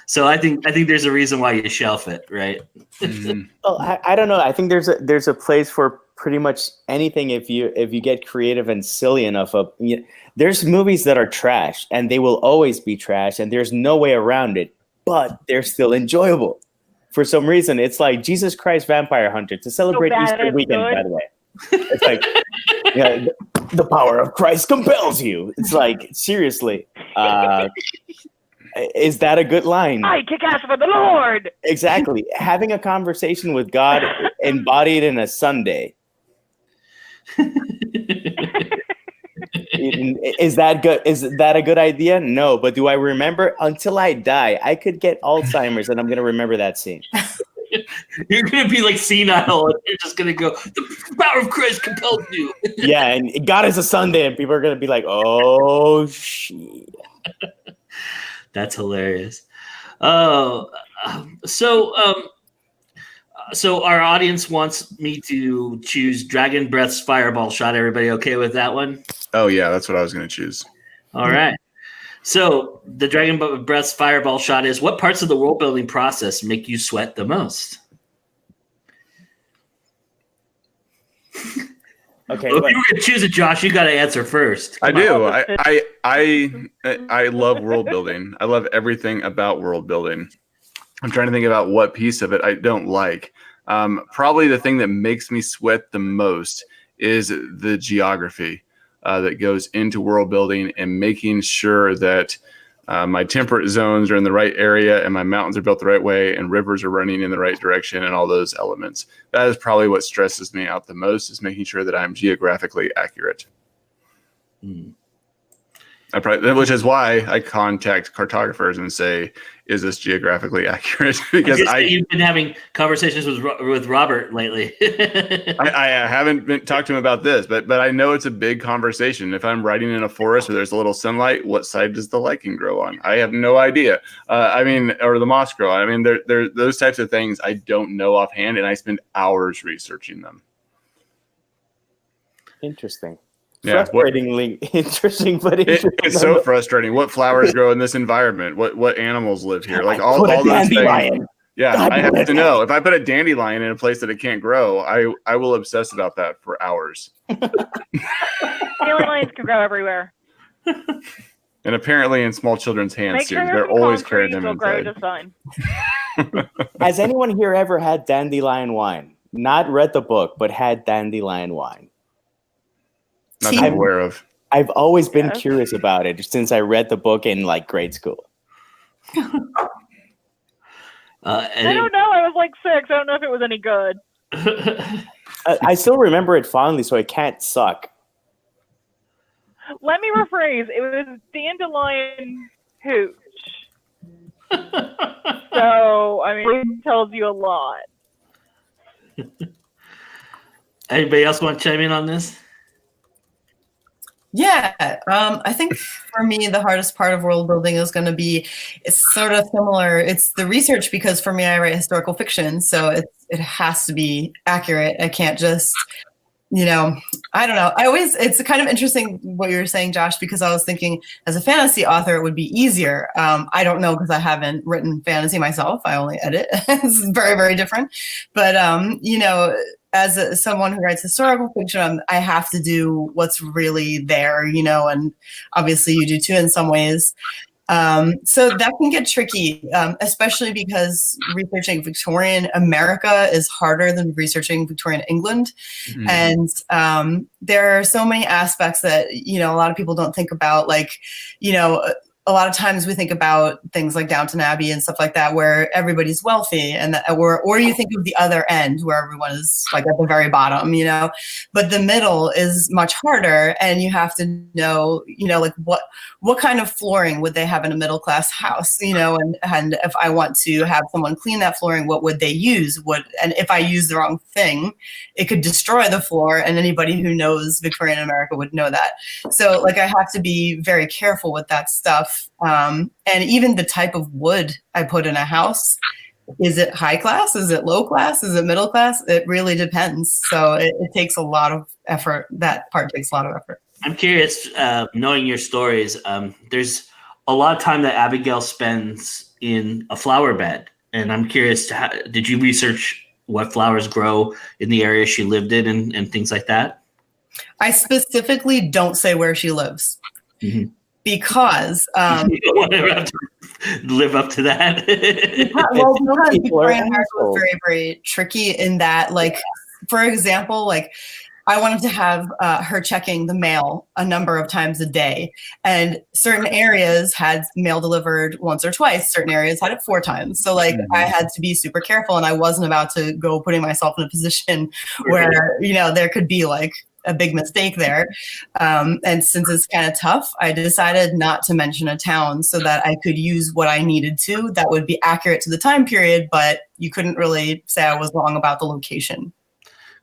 So I think there's a reason why you shelf it, right? Well, I don't know. I think there's a place for pretty much anything if you get creative and silly enough. There's movies that are trash, and they will always be trash, and there's no way around it, but they're still enjoyable. For some reason, it's like Jesus Christ Vampire Hunter to celebrate Easter weekend, by the way. It's like the power of Christ compels you. It's like, seriously. Is that a good line? I kick ass for the Lord. Exactly. Having a conversation with God embodied in a Sunday Is that good? Is that a good idea? No, but do I remember until I die? I could get Alzheimer's, and I'm gonna remember that scene. You're gonna be like senile, and you're just gonna go, "The power of Christ compelled you." Yeah, and God is a Sunday, and people are gonna be like, "Oh shit." That's hilarious. Oh, so our audience wants me to choose Dragon Breath's Fireball Shot. Everybody okay with that one? Oh yeah, that's what I was going to choose. All right. So the Dragon Breath's Fireball Shot is: what parts of the world building process make you sweat the most? Okay. Well, if you were going to choose it, Josh, you got to answer first. I do. I love world building. I love everything about world building. I'm trying to think about what piece of it I don't like. Probably the thing that makes me sweat the most is the geography that goes into world building and making sure that my temperate zones are in the right area and my mountains are built the right way and rivers are running in the right direction and all those elements. That is probably what stresses me out the most, is making sure that I'm geographically accurate. Which is why I contact cartographers and say, "Is this geographically accurate?" Because you've been having conversations with Robert lately. I haven't talked to him about this, but I know it's a big conversation. If I'm riding in a forest where there's a little sunlight, what side does the lichen grow on? I have no idea. Or the moss grow on. I mean, there those types of things I don't know offhand, and I spend hours researching them. Interesting. Yeah, frustratingly interesting, but it's so frustrating. What flowers grow in this environment? What animals live here? Like all those things. Yeah, I have to know. If I put a dandelion in a place that it can't grow, I will obsess about that for hours. Dandelions can grow everywhere. And apparently in small children's hands too. Sure They're always carrying them inside. Grow just fine. Has anyone here ever had dandelion wine? Not read the book, but had dandelion wine. Not that I'm aware of. I've always been curious about it since I read the book in like grade school. I don't know. I was like 6. I don't know if it was any good. I still remember it fondly, so it can't suck. Let me rephrase. It was dandelion hooch. So, I mean, it tells you a lot. Anybody else want to chime in on this? Yeah, I think for me, the hardest part of world building is going to be, it's sort of similar. It's the research, because for me, I write historical fiction, so it has to be accurate. I can't just, I don't know. It's kind of interesting what you were saying, Josh, because I was thinking as a fantasy author, it would be easier. I don't know, because I haven't written fantasy myself. I only edit. It's very, very different. But, as someone who writes historical fiction, I have to do what's really there, and obviously you do too in some ways. So that can get tricky, especially because researching Victorian America is harder than researching Victorian England. Mm-hmm. And there are so many aspects that, a lot of people don't think about, like, a lot of times we think about things like Downton Abbey and stuff like that, where everybody's wealthy, or you think of the other end where everyone is like at the very bottom, but the middle is much harder, and you have to know, like what kind of flooring would they have in a middle class house, and if I want to have someone clean that flooring, what would they use? And if I use the wrong thing, it could destroy the floor, and anybody who knows Victorian America would know that. So like I have to be very careful with that stuff. And even the type of wood I put in a house, is it high class? Is it low class? Is it middle class? It really depends. So it takes a lot of effort. That part takes a lot of effort. I'm curious, knowing your stories, there's a lot of time that Abigail spends in a flower bed. And I'm curious, did you research what flowers grow in the area she lived in and things like that? I specifically don't say where she lives. Mm-hmm. Because you don't want to have to live up to that. Victorian America was very, very tricky in that, like, for example, like I wanted to have her checking the mail a number of times a day, and certain areas had mail delivered once or twice. Certain areas had it 4 times. So like I had to be super careful, and I wasn't about to go putting myself in a position where, there could be like a big mistake there. And since it's kind of tough, I decided not to mention a town so that I could use what I needed to that would be accurate to the time period, but you couldn't really say I was wrong about the location.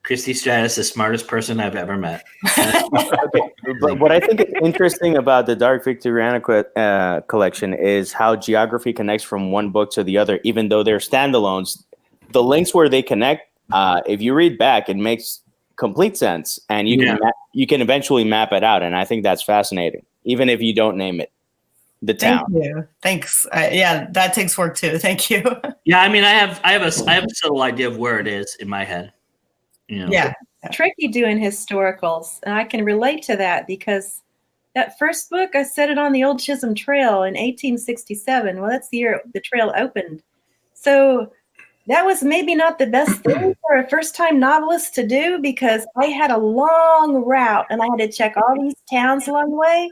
Christie Stratus, the smartest person I've ever met. Okay. But what I think is interesting about the Dark Victoriana collection is how geography connects from one book to the other, even though they're standalones. The links where they connect, if you read back, it makes complete sense, and you can eventually map it out, and I think that's fascinating, even if you don't name it the town. Thank you. Thanks. Yeah, that takes work too. Thank you. Yeah, I mean, I have a subtle idea of where it is in my head. You know? Yeah. Tricky doing historicals, and I can relate to that because that first book, I set it on the Old Chisholm Trail in 1867. Well, that's the year the trail opened. So that was maybe not the best thing for a first-time novelist to do because I had a long route and I had to check all these towns along the way.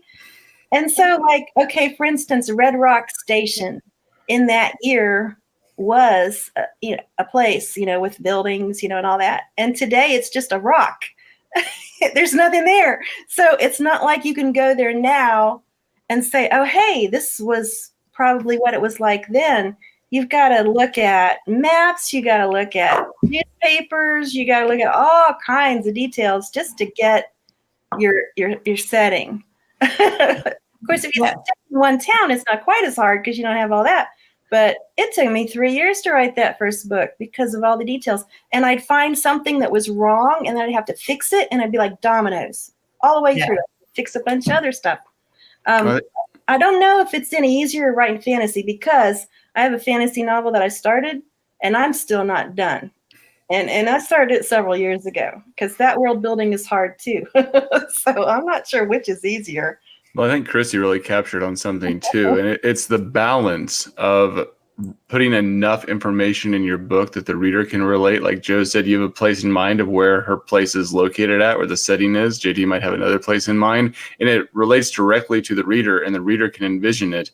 And so, like, okay, for instance, Red Rock Station in that year was a place, with buildings, and all that. And today it's just a rock. There's nothing there. So it's not like you can go there now and say, oh, hey, this was probably what it was like then. You've got to look at maps. You got to look at newspapers. You got to look at all kinds of details just to get your setting. Of course, if you stick in one town, it's not quite as hard because you don't have all that. But it took me 3 years to write that first book because of all the details. And I'd find something that was wrong, and then I'd have to fix it, and I'd be like dominoes all the way through. Fix a bunch of other stuff. I don't know if it's any easier writing fantasy because I have a fantasy novel that I started, and I'm still not done. And I started it several years ago because that world building is hard too. So I'm not sure which is easier. Well, I think Christy really captured on something too, and it's the balance of putting enough information in your book that the reader can relate. Like Joe said, you have a place in mind of where her place is located at, where the setting is. JD might have another place in mind, and it relates directly to the reader, and the reader can envision it.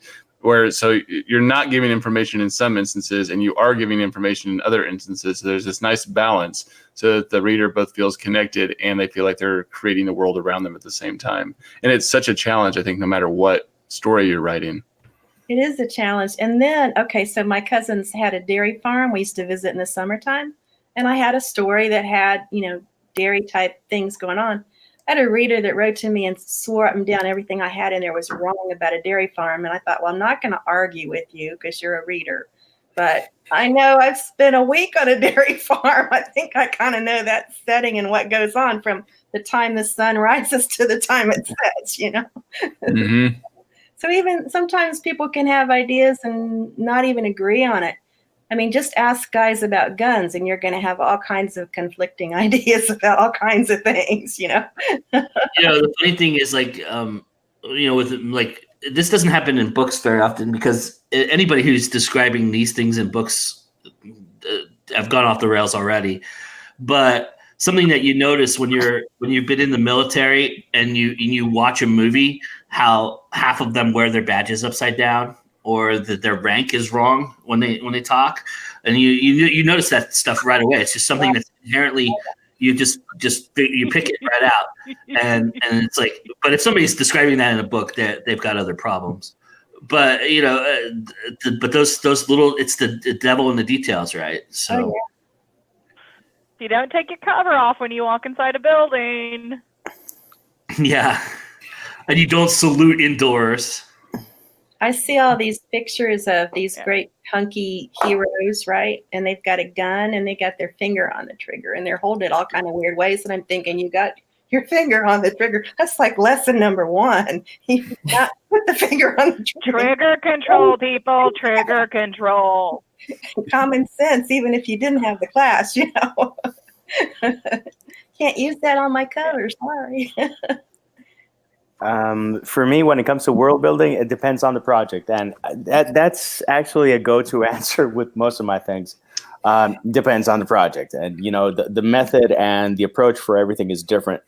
So you're not giving information in some instances, and you are giving information in other instances. So there's this nice balance so that the reader both feels connected and they feel like they're creating the world around them at the same time. And it's such a challenge, I think, no matter what story you're writing. It is a challenge. And then, okay, so my cousins had a dairy farm we used to visit in the summertime. And I had a story that had, dairy type things going on. I had a reader that wrote to me and swore up and down everything I had in there was wrong about a dairy farm. And I thought, well, I'm not going to argue with you because you're a reader. But I know I've spent a week on a dairy farm. I think I kind of know that setting and what goes on from the time the sun rises to the time it sets, Mm-hmm. So even sometimes people can have ideas and not even agree on it. I mean, just ask guys about guns and you're going to have all kinds of conflicting ideas about all kinds of things, The funny thing is this doesn't happen in books very often because anybody who's describing these things in books have gone off the rails already. But something that you notice when you've been in the military and you watch a movie, how half of them wear their badges upside down or that their rank is wrong when they talk, and you notice that stuff right away. It's just something that's inherently you pick it right out, and it's like. But if somebody's describing that in a book, they've got other problems. But but those little, it's the devil in the details, right? So. You don't take your cover off when you walk inside a building. Yeah, and you don't salute indoors. I see all these pictures of these great hunky heroes, right? And they've got a gun and they got their finger on the trigger and they're holding it all kind of weird ways. And I'm thinking, you got your finger on the trigger. That's like lesson number one. You not put the finger on the trigger. Trigger control, people. Trigger control. Common sense, even if you didn't have the class, Can't use that on my cover. Sorry. For me, when it comes to world building, it depends on the project, and that's actually a go-to answer with most of my things. Depends on the project, and the method and the approach for everything is different.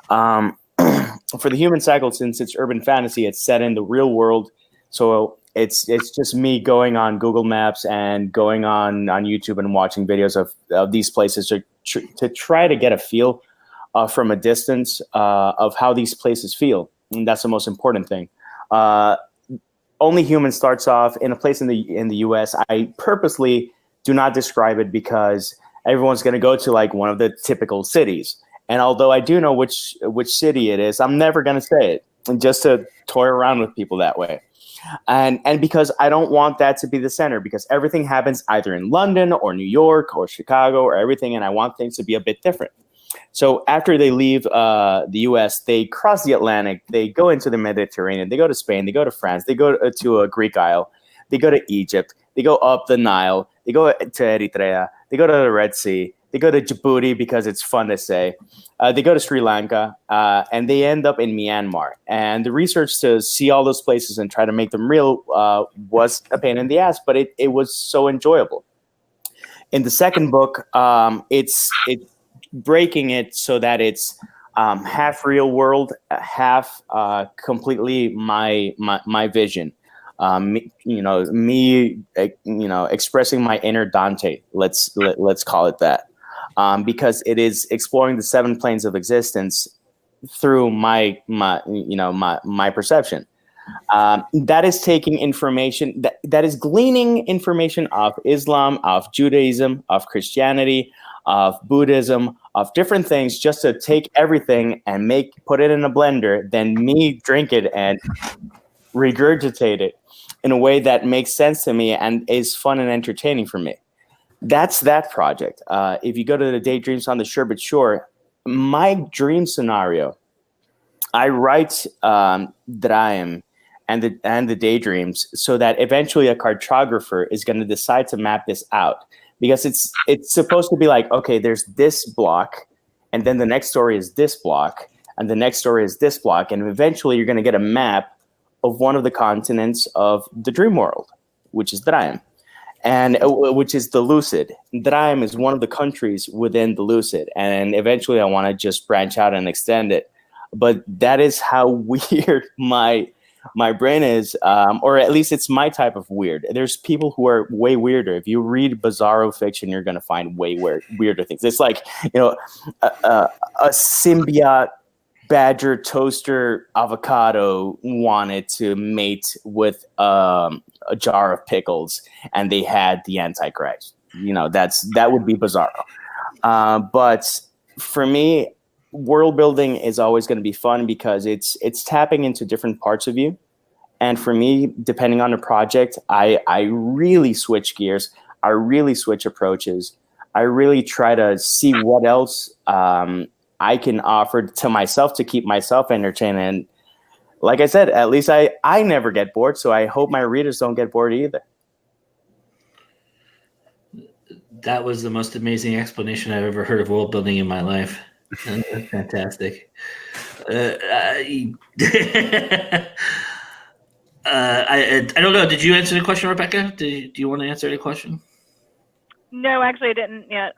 For the human cycle, since it's urban fantasy, it's set in the real world, so it's just me going on Google Maps and going on YouTube and watching videos of these places to try to get a feel. from a distance of how these places feel. And that's the most important thing. Only Human starts off in a place in the U.S. I purposely do not describe it because everyone's going to go to like one of the typical cities. And although I do know which city it is, I'm never going to say it, and just to toy around with people that way. And because I don't want that to be the center, because everything happens either in London or New York or Chicago or everything, and I want things to be a bit different. So after they leave the U.S., they cross the Atlantic, they go into the Mediterranean, they go to Spain, they go to France, they go to a Greek Isle, they go to Egypt, they go up the Nile, they go to Eritrea, they go to the Red Sea, they go to Djibouti because it's fun to say, they go to Sri Lanka, and they end up in Myanmar. And the research to see all those places and try to make them real was a pain in the ass, but it was so enjoyable. In the second book, it's breaking it so that it's half real world, half completely my vision. Me expressing my inner Dante. Let's call it that, because it is exploring the 7 planes of existence through my perception. That is taking information that is gleaning information of Islam, of Judaism, of Christianity, of Buddhism, of different things, just to take everything and put it in a blender, then me drink it and regurgitate it in a way that makes sense to me and is fun and entertaining for me. That's that project. If you go to the Daydreams on the Sherbet Shore, my dream scenario, I write Draim and the Daydreams so that eventually a cartographer is going to decide to map this out. Because it's supposed to be like, okay, there's this block, and then the next story is this block, and the next story is this block, and eventually you're going to get a map of one of the continents of the dream world, which is Draim, and which is the lucid. Draim is one of the countries within the lucid, and eventually I want to just branch out and extend it. But that is how weird my brain is, or at least it's my type of weird. There's people who are way weirder. If you read bizarro fiction, you're going to find way weirder things. It's like, a symbiote badger toaster avocado wanted to mate with a jar of pickles, and they had the Antichrist. That would be bizarro. But for me, world building is always going to be fun because it's tapping into different parts of you. And for me, depending on the project, I really switch gears. I really switch approaches. I really try to see what else I can offer to myself to keep myself entertained. And like I said, at least I never get bored. So I hope my readers don't get bored either. That was the most amazing explanation I've ever heard of world building in my life. That's fantastic. I don't know. Did you answer the question, Rebekah? Do you want to answer the question? No, actually, I didn't yet.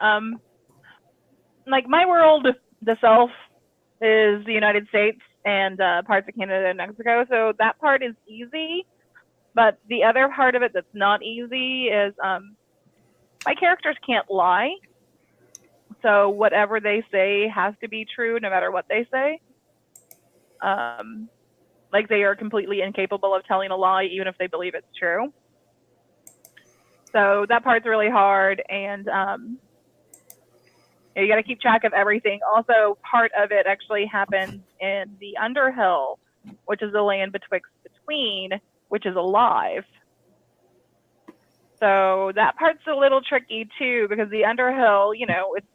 Like my world, the self is the United States and parts of Canada and Mexico, so that part is easy. But the other part of it that's not easy is my characters can't lie. So whatever they say has to be true, no matter what they say. Like they are completely incapable of telling a lie, even if they believe it's true. So that part's really hard, and you got to keep track of everything. Also, part of it actually happens in the Underhill, which is the land between, which is alive. So that part's a little tricky too, because the Underhill,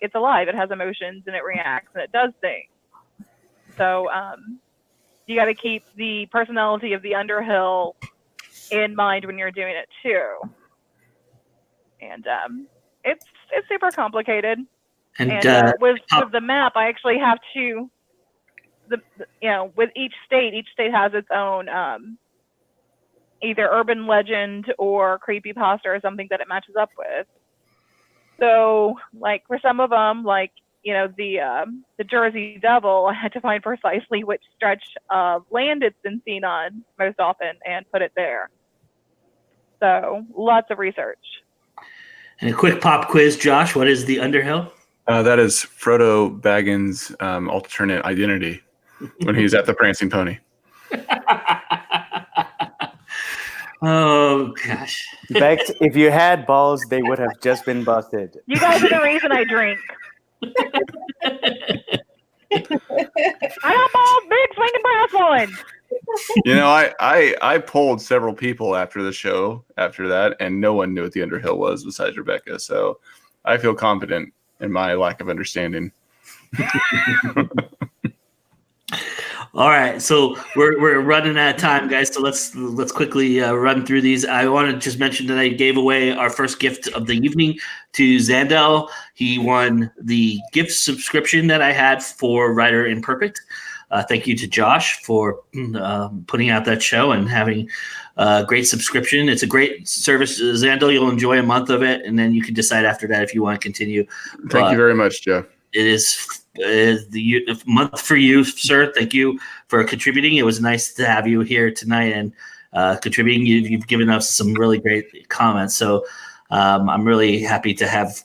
it's alive. It has emotions and it reacts and it does things. So you got to keep the personality of the Underhill in mind when you're doing it too. And it's super complicated. And with the map, I actually have to, with each state has its own either urban legend or creepypasta or something that it matches up with. So, like for some of them, like the Jersey Devil, I had to find precisely which stretch of land it's been seen on most often and put it there. So, lots of research. And a quick pop quiz, Josh. What is the Underhill? That is Frodo Baggins' alternate identity when he's at the Prancing Pony. Oh gosh. Bex, if you had balls, they would have just been busted. You guys are the reason I drink. I got balls, big swinging brass ones. You know, I polled several people after the show after that, and no one knew what the Underhill was besides Rebekah. So I feel confident in my lack of understanding. All right, so we're running out of time, guys. So let's quickly run through these. I want to just mention that I gave away our first gift of the evening to Zandel. He won the gift subscription that I had for Writer Imperfect. Thank you to Josh for putting out that show and having a great subscription. It's a great service, Zandel. You'll enjoy a month of it, and then you can decide after that if you want to continue. Thank you very much, Joe. It is the month for you, sir. Thank you for contributing. It was nice to have you here tonight and contributing. You've given us some really great comments. So I'm really happy to have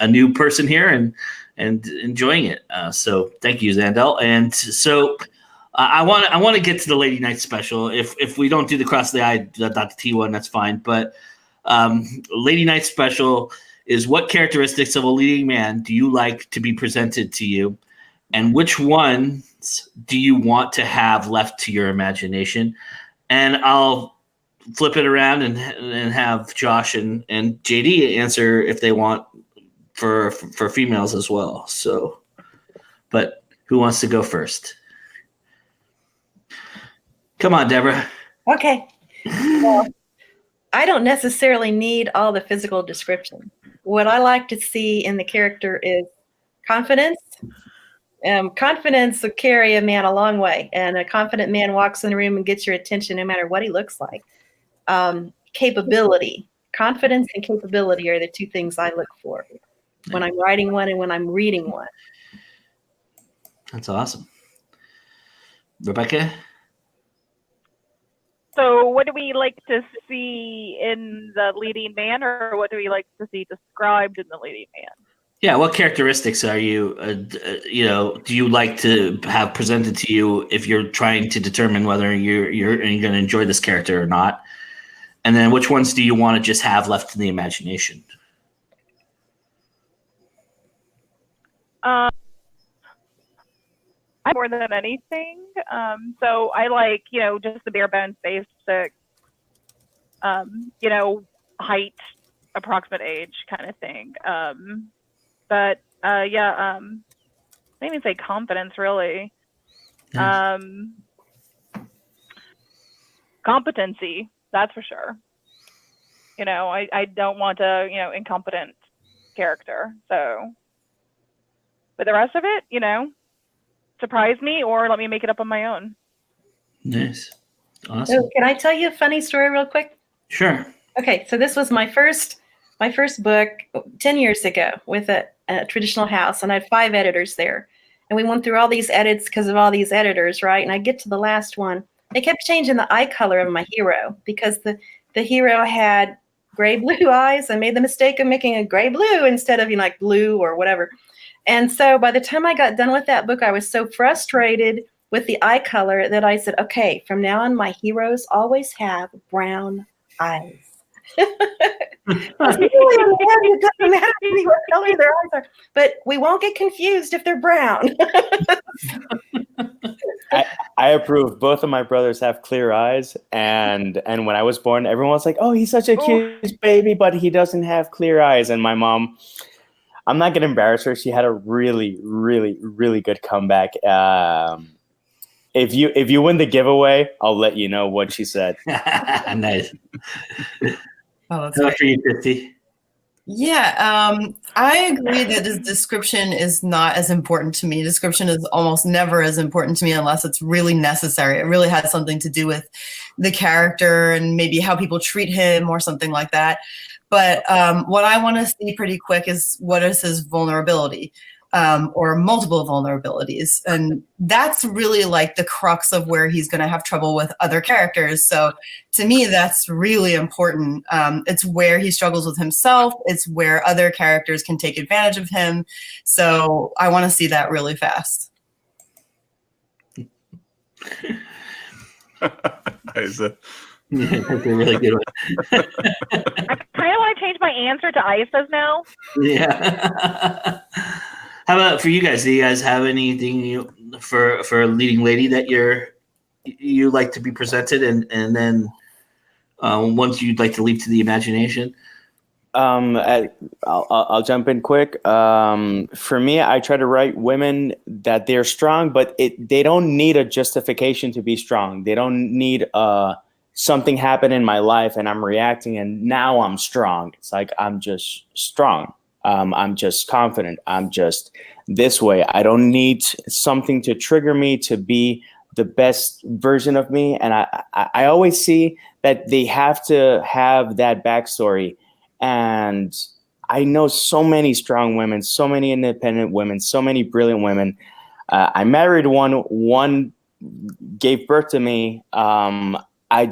a new person here and enjoying it. So thank you, Zandel. And so I want to get to the Lady Night special. If we don't do the Cross the Eye .t one, that's fine. But Lady Night special is what characteristics of a leading man do you like to be presented to you, and which ones do you want to have left to your imagination? And I'll flip it around and have Josh and JD answer if they want for females as well. So, but who wants to go first? Come on, Debra. Okay. Well, I don't necessarily need all the physical description. What I like to see in the character is confidence. Confidence will carry a man a long way, and a confident man walks in the room and gets your attention no matter what he looks like. Capability. Confidence and capability are the two things I look for when I'm writing one and when I'm reading one. That's awesome. Rebekah? So what do we like to see in the leading man, or what do we like to see described in the leading man? Yeah, what characteristics are you, do you like to have presented to you if you're trying to determine whether you're going to enjoy this character or not? And then which ones do you want to just have left in the imagination? More than anything. So I like, just the bare bones basic, height, approximate age kind of thing. But I didn't even say confidence really. Nice. Competency, that's for sure. I don't want a, incompetent character. So, but the rest of it, surprise me or let me make it up on my own. Nice. Awesome. So can I tell you a funny story real quick? Sure. Okay, so this was my first book 10 years ago with a traditional house, and I had 5 editors there. And we went through all these edits because of all these editors, right? And I get to the last one. They kept changing the eye color of my hero because the hero had gray blue eyes and made the mistake of making a gray blue instead of like blue or whatever. And so by the time I got done with that book, I was so frustrated with the eye color that I said, okay, from now on, my heroes always have brown eyes. It doesn't matter what color their eyes are, but we won't get confused if they're brown. I approve. Both of my brothers have clear eyes, and when I was born, everyone was like, "Oh, he's such a cute baby, but he doesn't have clear eyes." And my mom, I'm not gonna embarrass her. She had a really, really, really good comeback. If you win the giveaway, I'll let you know what she said. Nice. Oh, that's How for you, Christy? Yeah, I agree that this description is not as important to me. Description is almost never as important to me unless it's really necessary. It really has something to do with the character and maybe how people treat him or something like that. But what I want to see pretty quick is what is his vulnerability. or multiple vulnerabilities. And that's really like the crux of where he's going to have trouble with other characters. So to me, that's really important. It's where he struggles with himself. It's where other characters can take advantage of him. So I want to see that really fast. Nice. Yeah, that's a really good one. I kind of want to change my answer to Isa's now. Yeah. How about for you guys? Do you guys have anything for a leading lady that you like to be presented, and then once you'd like to leave to the imagination? I'll jump in quick. For me, I try to write women that they're strong, but they don't need a justification to be strong. They don't need something happened in my life and I'm reacting and now I'm strong. It's like, I'm just strong. I'm just confident. I'm just this way. I don't need something to trigger me to be the best version of me. And I always see that they have to have that backstory. And I know so many strong women, so many independent women, so many brilliant women. I married one gave birth to me. I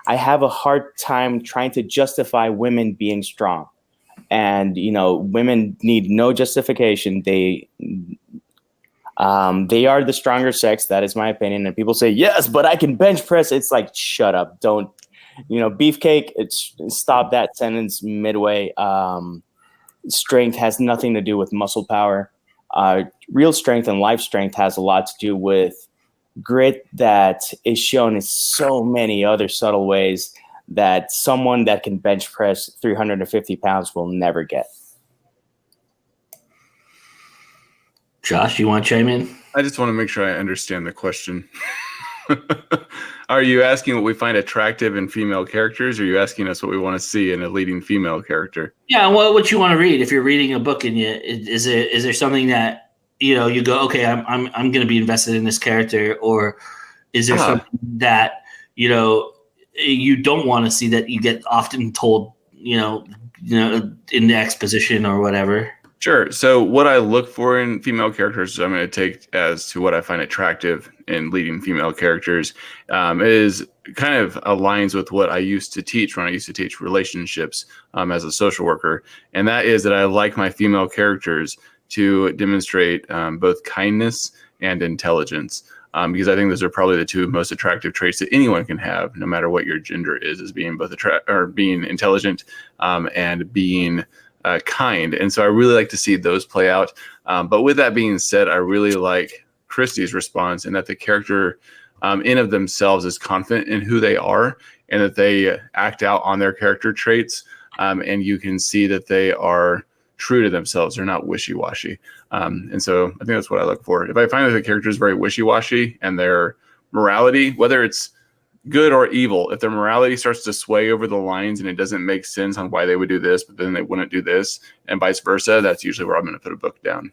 have a hard time trying to justify women being strong. And, women need no justification. They are the stronger sex. That is my opinion. And people say, yes, but I can bench press. It's like, shut up. Don't, beefcake. Stop that sentence midway. Strength has nothing to do with muscle power. Real strength and life strength has a lot to do with grit that is shown in so many other subtle ways that someone that can bench press 350 pounds will never get. Josh, you want to chime in? I just want to make sure I understand the question. Are you asking what we find attractive in female characters, or are you asking us what we want to see in a leading female character? Yeah, what you want to read. If you're reading a book and is there something that you go, okay, I'm going to be invested in this character, or is there something that you don't want to see that you get often told in the exposition or whatever? Sure. So what I look for in female characters, I'm going to take as to what I find attractive in leading female characters, is kind of aligns with what I used to teach when I used to teach relationships as a social worker. And that is that I like my female characters to demonstrate both kindness and intelligence, because I think those are probably the two most attractive traits that anyone can have, no matter what your gender is being both being intelligent and being kind. And so I really like to see those play out. But with that being said, I really like Christie's response, and that the character in of themselves is confident in who they are, and that they act out on their character traits. And you can see that they are true to themselves. They're not wishy-washy. And so I think that's what I look for. If I find that the character is very wishy-washy and their morality, whether it's good or evil, if their morality starts to sway over the lines and it doesn't make sense on why they would do this, but then they wouldn't do this, and vice versa, that's usually where I'm going to put a book down.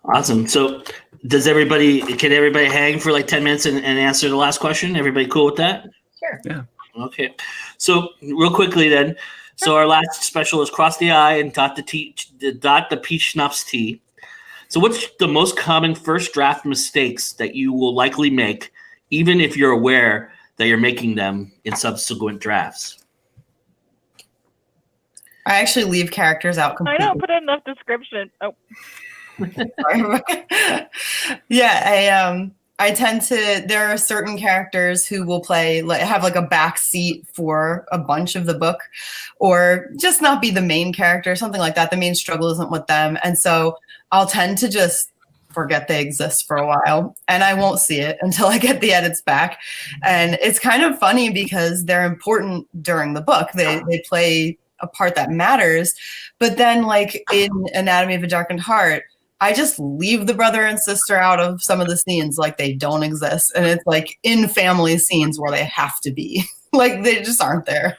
Awesome. So can everybody hang for like 10 minutes and answer the last question? Everybody cool with that? Sure. Yeah. Okay. So real quickly then, so our last special is Cross the I and Dot the Peach Schnapps Tea. So what's the most common first draft mistakes that you will likely make, even if you're aware that you're making them in subsequent drafts? I actually leave characters out completely. I don't put enough description. Oh. Yeah, I tend to, there are certain characters who will have like a back seat for a bunch of the book, or just not be the main character, something like that. The main struggle isn't with them. And so I'll tend to just forget they exist for a while, and I won't see it until I get the edits back. And it's kind of funny because they're important during the book. They play a part that matters. But then like in Anatomy of a Darkened Heart, I just leave the brother and sister out of some of the scenes, like they don't exist. And it's like in family scenes where they have to be, like they just aren't there.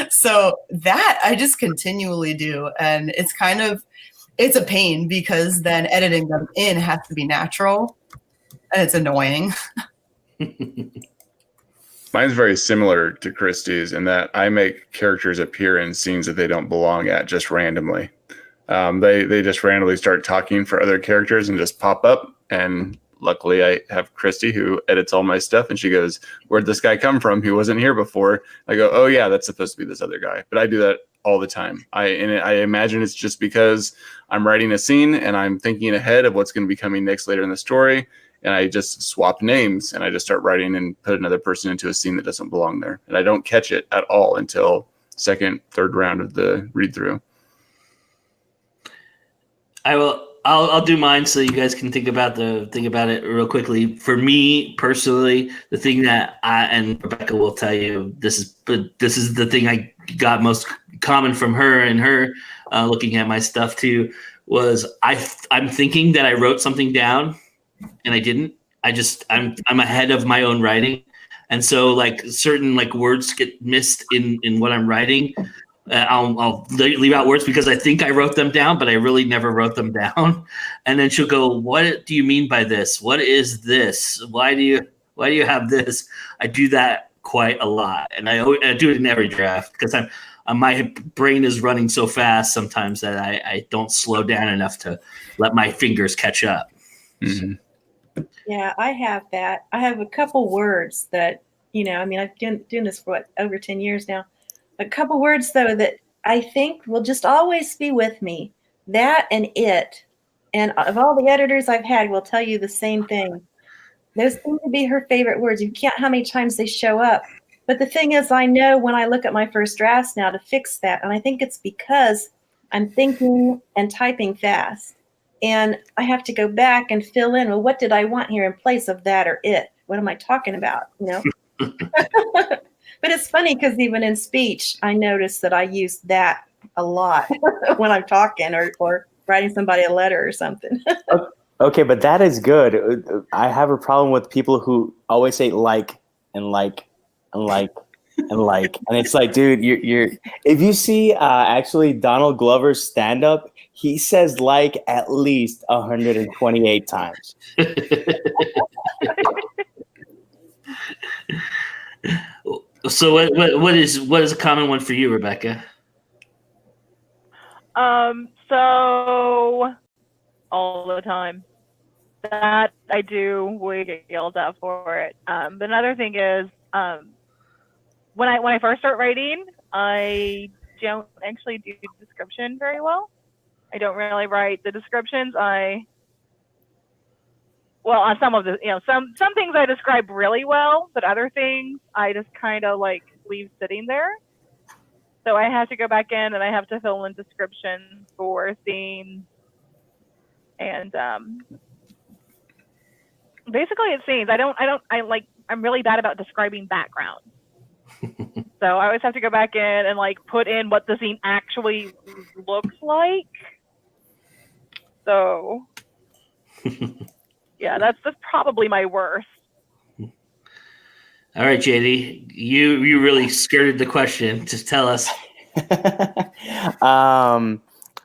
So that I just continually do. And it's a pain because then editing them in has to be natural, and it's annoying. Mine's very similar to Christie's in that I make characters appear in scenes that they don't belong at just randomly. They just randomly start talking for other characters and just pop up. And luckily I have Christy who edits all my stuff, and she goes, "Where'd this guy come from? He wasn't here before." I go, "Oh yeah, that's supposed to be this other guy." But I do that all the time. I imagine it's just because I'm writing a scene and I'm thinking ahead of what's going to be coming next later in the story. And I just swap names and I just start writing and put another person into a scene that doesn't belong there. And I don't catch it at all until second, third round of the read through. I'll do mine so you guys can think about it real quickly. For me personally, the thing that and Rebekah will tell you, this is the thing I got most common from her and her looking at my stuff too, was I'm thinking that I wrote something down and I didn't. I'm ahead of my own writing. And so like certain like words get missed in what I'm writing. I'll leave out words because I think I wrote them down, but I really never wrote them down. And then she'll go, "What do you mean by this? What is this? Why do you have this?" I do that quite a lot, and I do it in every draft because my brain is running so fast sometimes that I don't slow down enough to let my fingers catch up. Mm-hmm. Yeah, I have that. I have a couple words that, I've been doing this for over 10 years now. A couple words, though, that I think will just always be with me. That and it. And of all the editors I've had will tell you the same thing. Those seem to be her favorite words. You can't how many times they show up. But the thing is, I know when I look at my first drafts now to fix that. And I think it's because I'm thinking and typing fast. And I have to go back and fill in, well, what did I want here in place of that or it? What am I talking about? But it's funny because even in speech, I notice that I use that a lot when I'm talking or writing somebody a letter or something. Okay, but that is good. I have a problem with people who always say like and like and like and like. And it's like, dude, you're if you see actually Donald Glover's stand-up, he says like at least 128 times. So what is a common one for you, Rebekah? So all the time. That I do. We get yelled at for it. But another thing is, when I first start writing, I don't actually do description very well. I don't really write the descriptions. On some of the, some things I describe really well, but other things I just kind of like leave sitting there. So I have to go back in and I have to fill in descriptions for scenes. And basically it's scenes. I'm really bad about describing backgrounds. So I always have to go back in and like put in what the scene actually looks like. So yeah, that's probably my worst. All right, JD, you really skirted the question. Just tell us.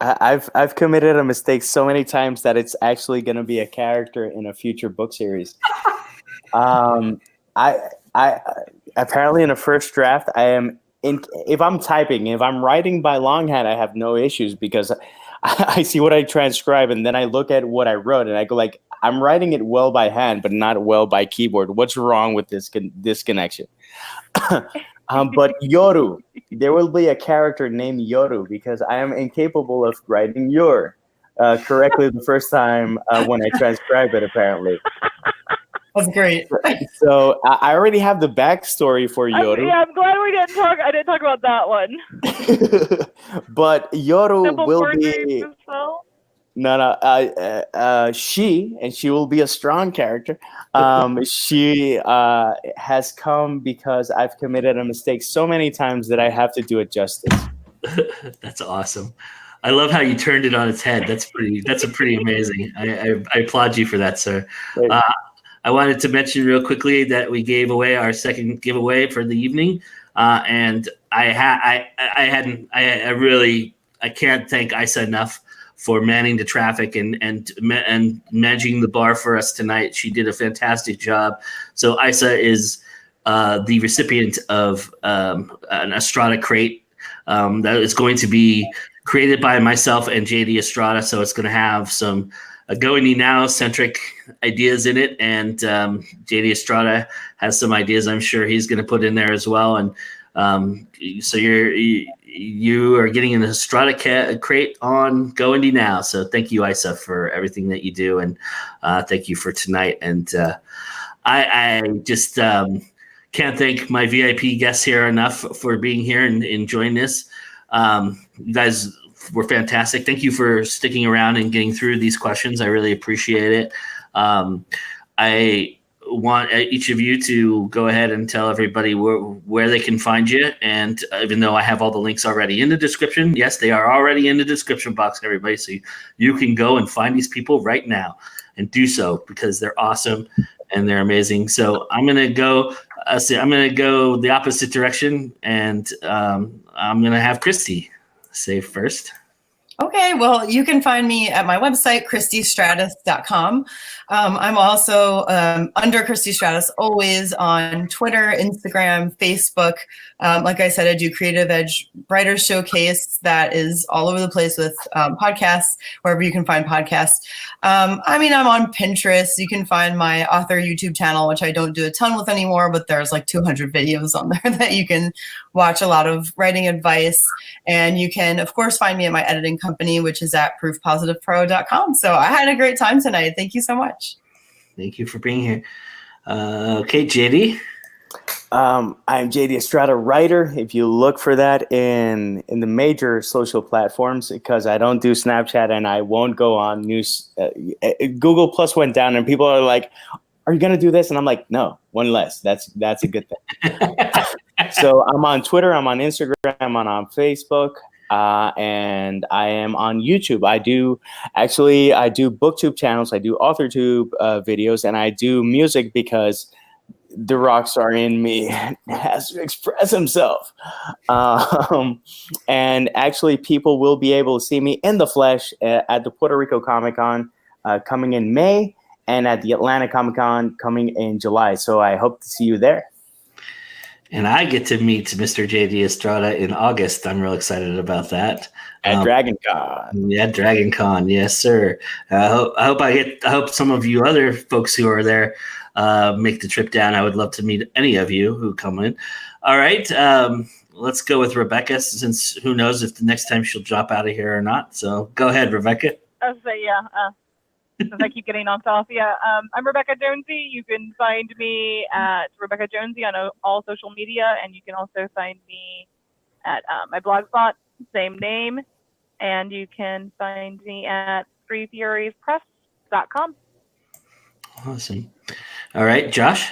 I've committed a mistake so many times that it's actually going to be a character in a future book series. I apparently in a first draft, if I'm typing, if I'm writing by longhand, I have no issues because I see what I transcribe and then I look at what I wrote and I go like, I'm writing it well by hand, but not well by keyboard. What's wrong with this connection? But Yoru, there will be a character named Yoru because I am incapable of writing your correctly the first time when I transcribe it, apparently. That's great. So I already have the backstory for Yoru. I'm glad I didn't talk about that one. But Yoru Simple will be... she will be a strong character. She has come because I've committed a mistake so many times that I have to do it justice. That's awesome. I love how you turned it on its head. That's pretty amazing. I applaud you for that, sir. I wanted to mention real quickly that we gave away our second giveaway for the evening, and I can't thank Isa enough for manning the traffic and managing the bar for us tonight. She did a fantastic job. So Isa is the recipient of an Estrada crate that is going to be created by myself and JD Estrada. So it's going to have some Go Indie Now centric ideas in it. And JD Estrada has some ideas I'm sure he's going to put in there as well. And so you are getting an Estrada crate on Go Indie Now. So thank you, Isa, for everything that you do. And thank you for tonight. And I just can't thank my VIP guests here enough for being here and enjoying this. You guys were fantastic. Thank you for sticking around and getting through these questions. I really appreciate it. I want each of you to go ahead and tell everybody where they can find you. And even though I have all the links already in the description, yes, they are already in the description box, everybody. So you can go and find these people right now and do so because they're awesome and they're amazing. So I'm going to go the opposite direction, and I'm going to have Christy say first. Okay, well, you can find me at my website, Christie'sStratus.com. I'm also under Christie Stratus, always on Twitter, Instagram, Facebook. Like I said, I do Creative Edge Writers Showcase that is all over the place with podcasts, wherever you can find podcasts. I'm on Pinterest. You can find my author YouTube channel, which I don't do a ton with anymore, but there's like 200 videos on there that you can watch, a lot of writing advice. And you can, of course, find me at my editing company, which is at proofpositivepro.com. So I had a great time tonight. Thank you so much. Thank you for being here. Okay, JD. I'm JD Estrada writer. If you look for that in the major social platforms, because I don't do Snapchat and I won't go on news. Google Plus went down and people are like, "Are you gonna do this?" And I'm like, "No, one less. That's a good thing." So I'm on Twitter, I'm on Instagram, I'm on Facebook, and I am on YouTube. I do BookTube channels, I do AuthorTube videos, and I do music because the rock star in me has to express himself. And actually, people will be able to see me in the flesh at the Puerto Rico Comic Con coming in May, and at the Atlanta Comic Con coming in July. So I hope to see you there. And I get to meet Mr. JD Estrada in August. I'm real excited about that. At Dragon Con. Yeah, Dragon Con. Yes, sir. I hope some of you other folks who are there make the trip down. I would love to meet any of you who come in. All right. Let's go with Rebekah, since who knows if the next time she'll drop out of here or not. So go ahead, Rebekah. I was say, since I keep getting knocked off. Yeah, I'm Rebekah Jonesy. You can find me at Rebekah Jonesy on all social media, and you can also find me at my blog spot, same name, and you can find me at freefuriespress.com. Awesome. All right, Josh?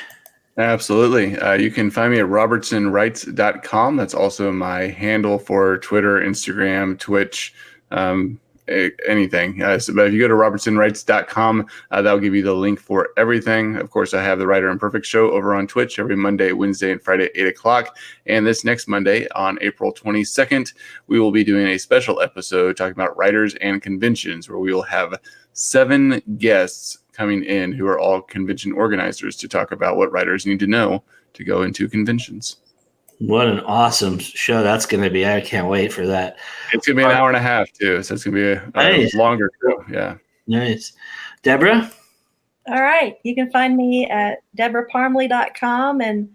Absolutely. You can find me at robertsonwrites.com. That's also my handle for Twitter, Instagram, Twitch, anything. But if you go to robertsonwrites.com, that'll give you the link for everything. Of course, I have the Writer Imperfect show over on Twitch every Monday, Wednesday, and Friday at 8 o'clock. And this next Monday, on April 22nd, we will be doing a special episode talking about writers and conventions, where we will have 7 guests coming in who are all convention organizers to talk about what writers need to know to go into conventions. What an awesome show that's going to be. I can't wait for that. It's going to be an hour and a half, too. So it's going to be a longer show. Yeah. Nice. Debra? All right. You can find me at DebraParmley.com, and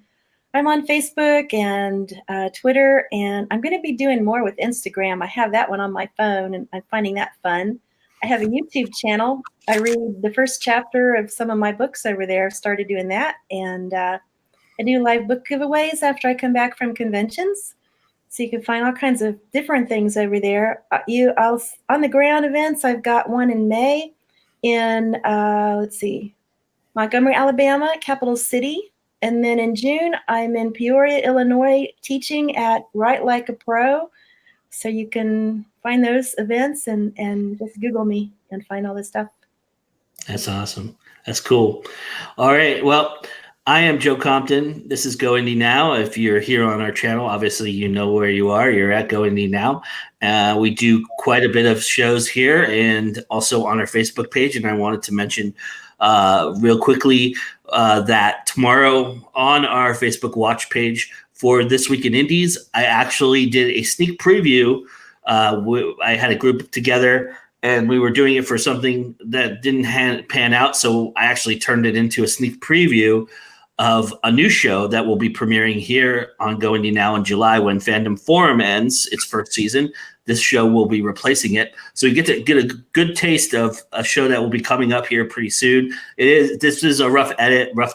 I'm on Facebook and Twitter, and I'm going to be doing more with Instagram. I have that one on my phone, and I'm finding that fun. I have a YouTube channel. I read the first chapter of some of my books over there. I've started doing that, and I do live book giveaways after I come back from conventions. So you can find all kinds of different things over there. On the ground events, I've got one in May in, Montgomery, Alabama, Capital City. And then in June, I'm in Peoria, Illinois, teaching at Write Like a Pro. So you can find those events and just Google me and find all this stuff. That's awesome. That's cool. All right. Well, I am Joe Compton. This is Go Indie Now. If you're here on our channel, obviously you know where you are. You're at Go Indie Now. We do quite a bit of shows here and also on our Facebook page. And I wanted to mention real quickly that tomorrow on our Facebook watch page for This Week in Indies, I actually did a sneak preview I had a group together, and we were doing it for something that didn't pan out. So I actually turned it into a sneak preview of a new show that will be premiering here on Go Indie Now in July when Fandom Forum ends its first season. This show will be replacing it. So you get to get a good taste of a show that will be coming up here pretty soon. This is a rough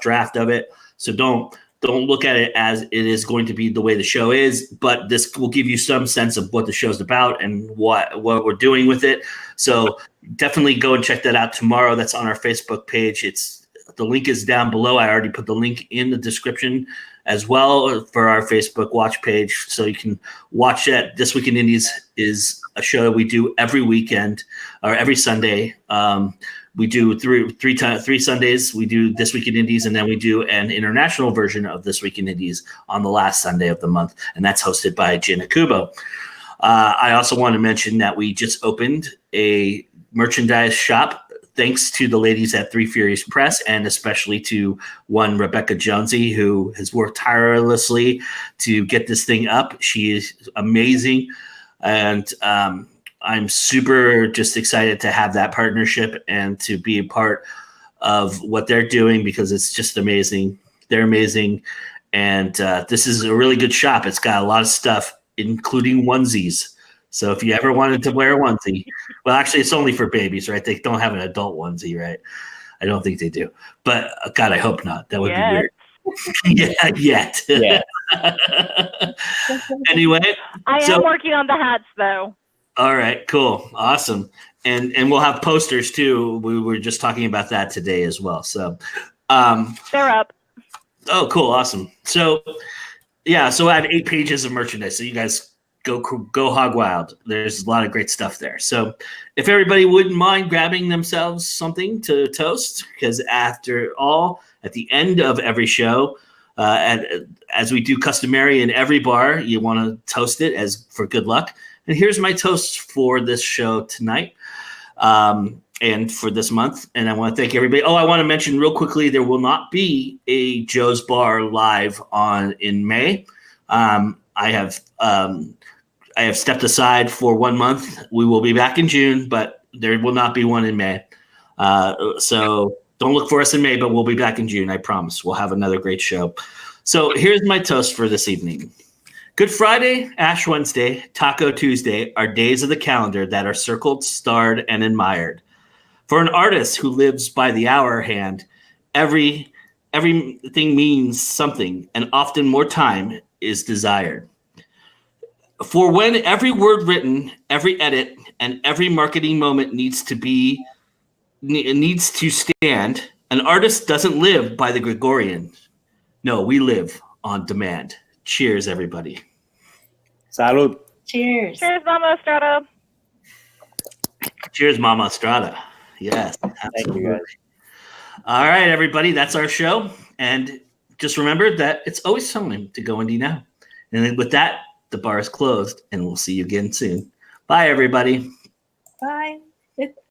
draft of it. So don't look at it as it is going to be the way the show is, but this will give you some sense of what the show's about and what we're doing with it. So definitely go and check that out tomorrow. That's on our Facebook page. The link is down below. I already put the link in the description as well for our Facebook watch page, so you can watch that. This Week in Indies is a show that we do every weekend or every Sunday. We do three Sundays. We do This Week in Indies, and then we do an international version of This Week in Indies on the last Sunday of the month, and that's hosted by Jin Akubo. I also want to mention that we just opened a merchandise shop thanks to the ladies at Three Furies Press, and especially to one Rebekah Jonesy, who has worked tirelessly to get this thing up. She is amazing, and I'm super just excited to have that partnership and to be a part of what they're doing, because it's just amazing. They're amazing, and this is a really good shop. It's got a lot of stuff, including onesies. So if you ever wanted to wear a onesie, well, actually, it's only for babies, right? They don't have an adult onesie, right? I don't think they do. But God, I hope not. That would be weird. Yeah, yet. Yeah. Anyway, I am working on the hats, though. All right, cool, awesome, and we'll have posters too. We were just talking about that today as well. So, they're up. Oh, cool, awesome. So, yeah, so I have 8 pages of merchandise. So you guys go hog wild. There's a lot of great stuff there. So if everybody wouldn't mind grabbing themselves something to toast, because after all, at the end of every show, as we do customary in every bar, you want to toast it as for good luck. And here's my toast for this show tonight and for this month. And I want to thank everybody. Oh, I want to mention real quickly, there will not be a Joe's Bar live in May. I have stepped aside for 1 month. We will be back in June, but there will not be one in May. So don't look for us in May, but we'll be back in June. I promise. We'll have another great show. So here's my toast for this evening. Good Friday, Ash Wednesday, Taco Tuesday are days of the calendar that are circled, starred, and admired. For an artist who lives by the hour hand, everything means something, and often more time is desired. For when every word written, every edit, and every marketing moment needs to stand, an artist doesn't live by the Gregorian. No, we live on demand. Cheers, everybody. Salud. Cheers. Cheers, Mama Estrada. Cheers, Mama Estrada. Yes. Thank you, guys. All right, everybody. That's our show. And just remember that it's always time to go indie now. And then with that, the bar is closed, and we'll see you again soon. Bye, everybody. Bye.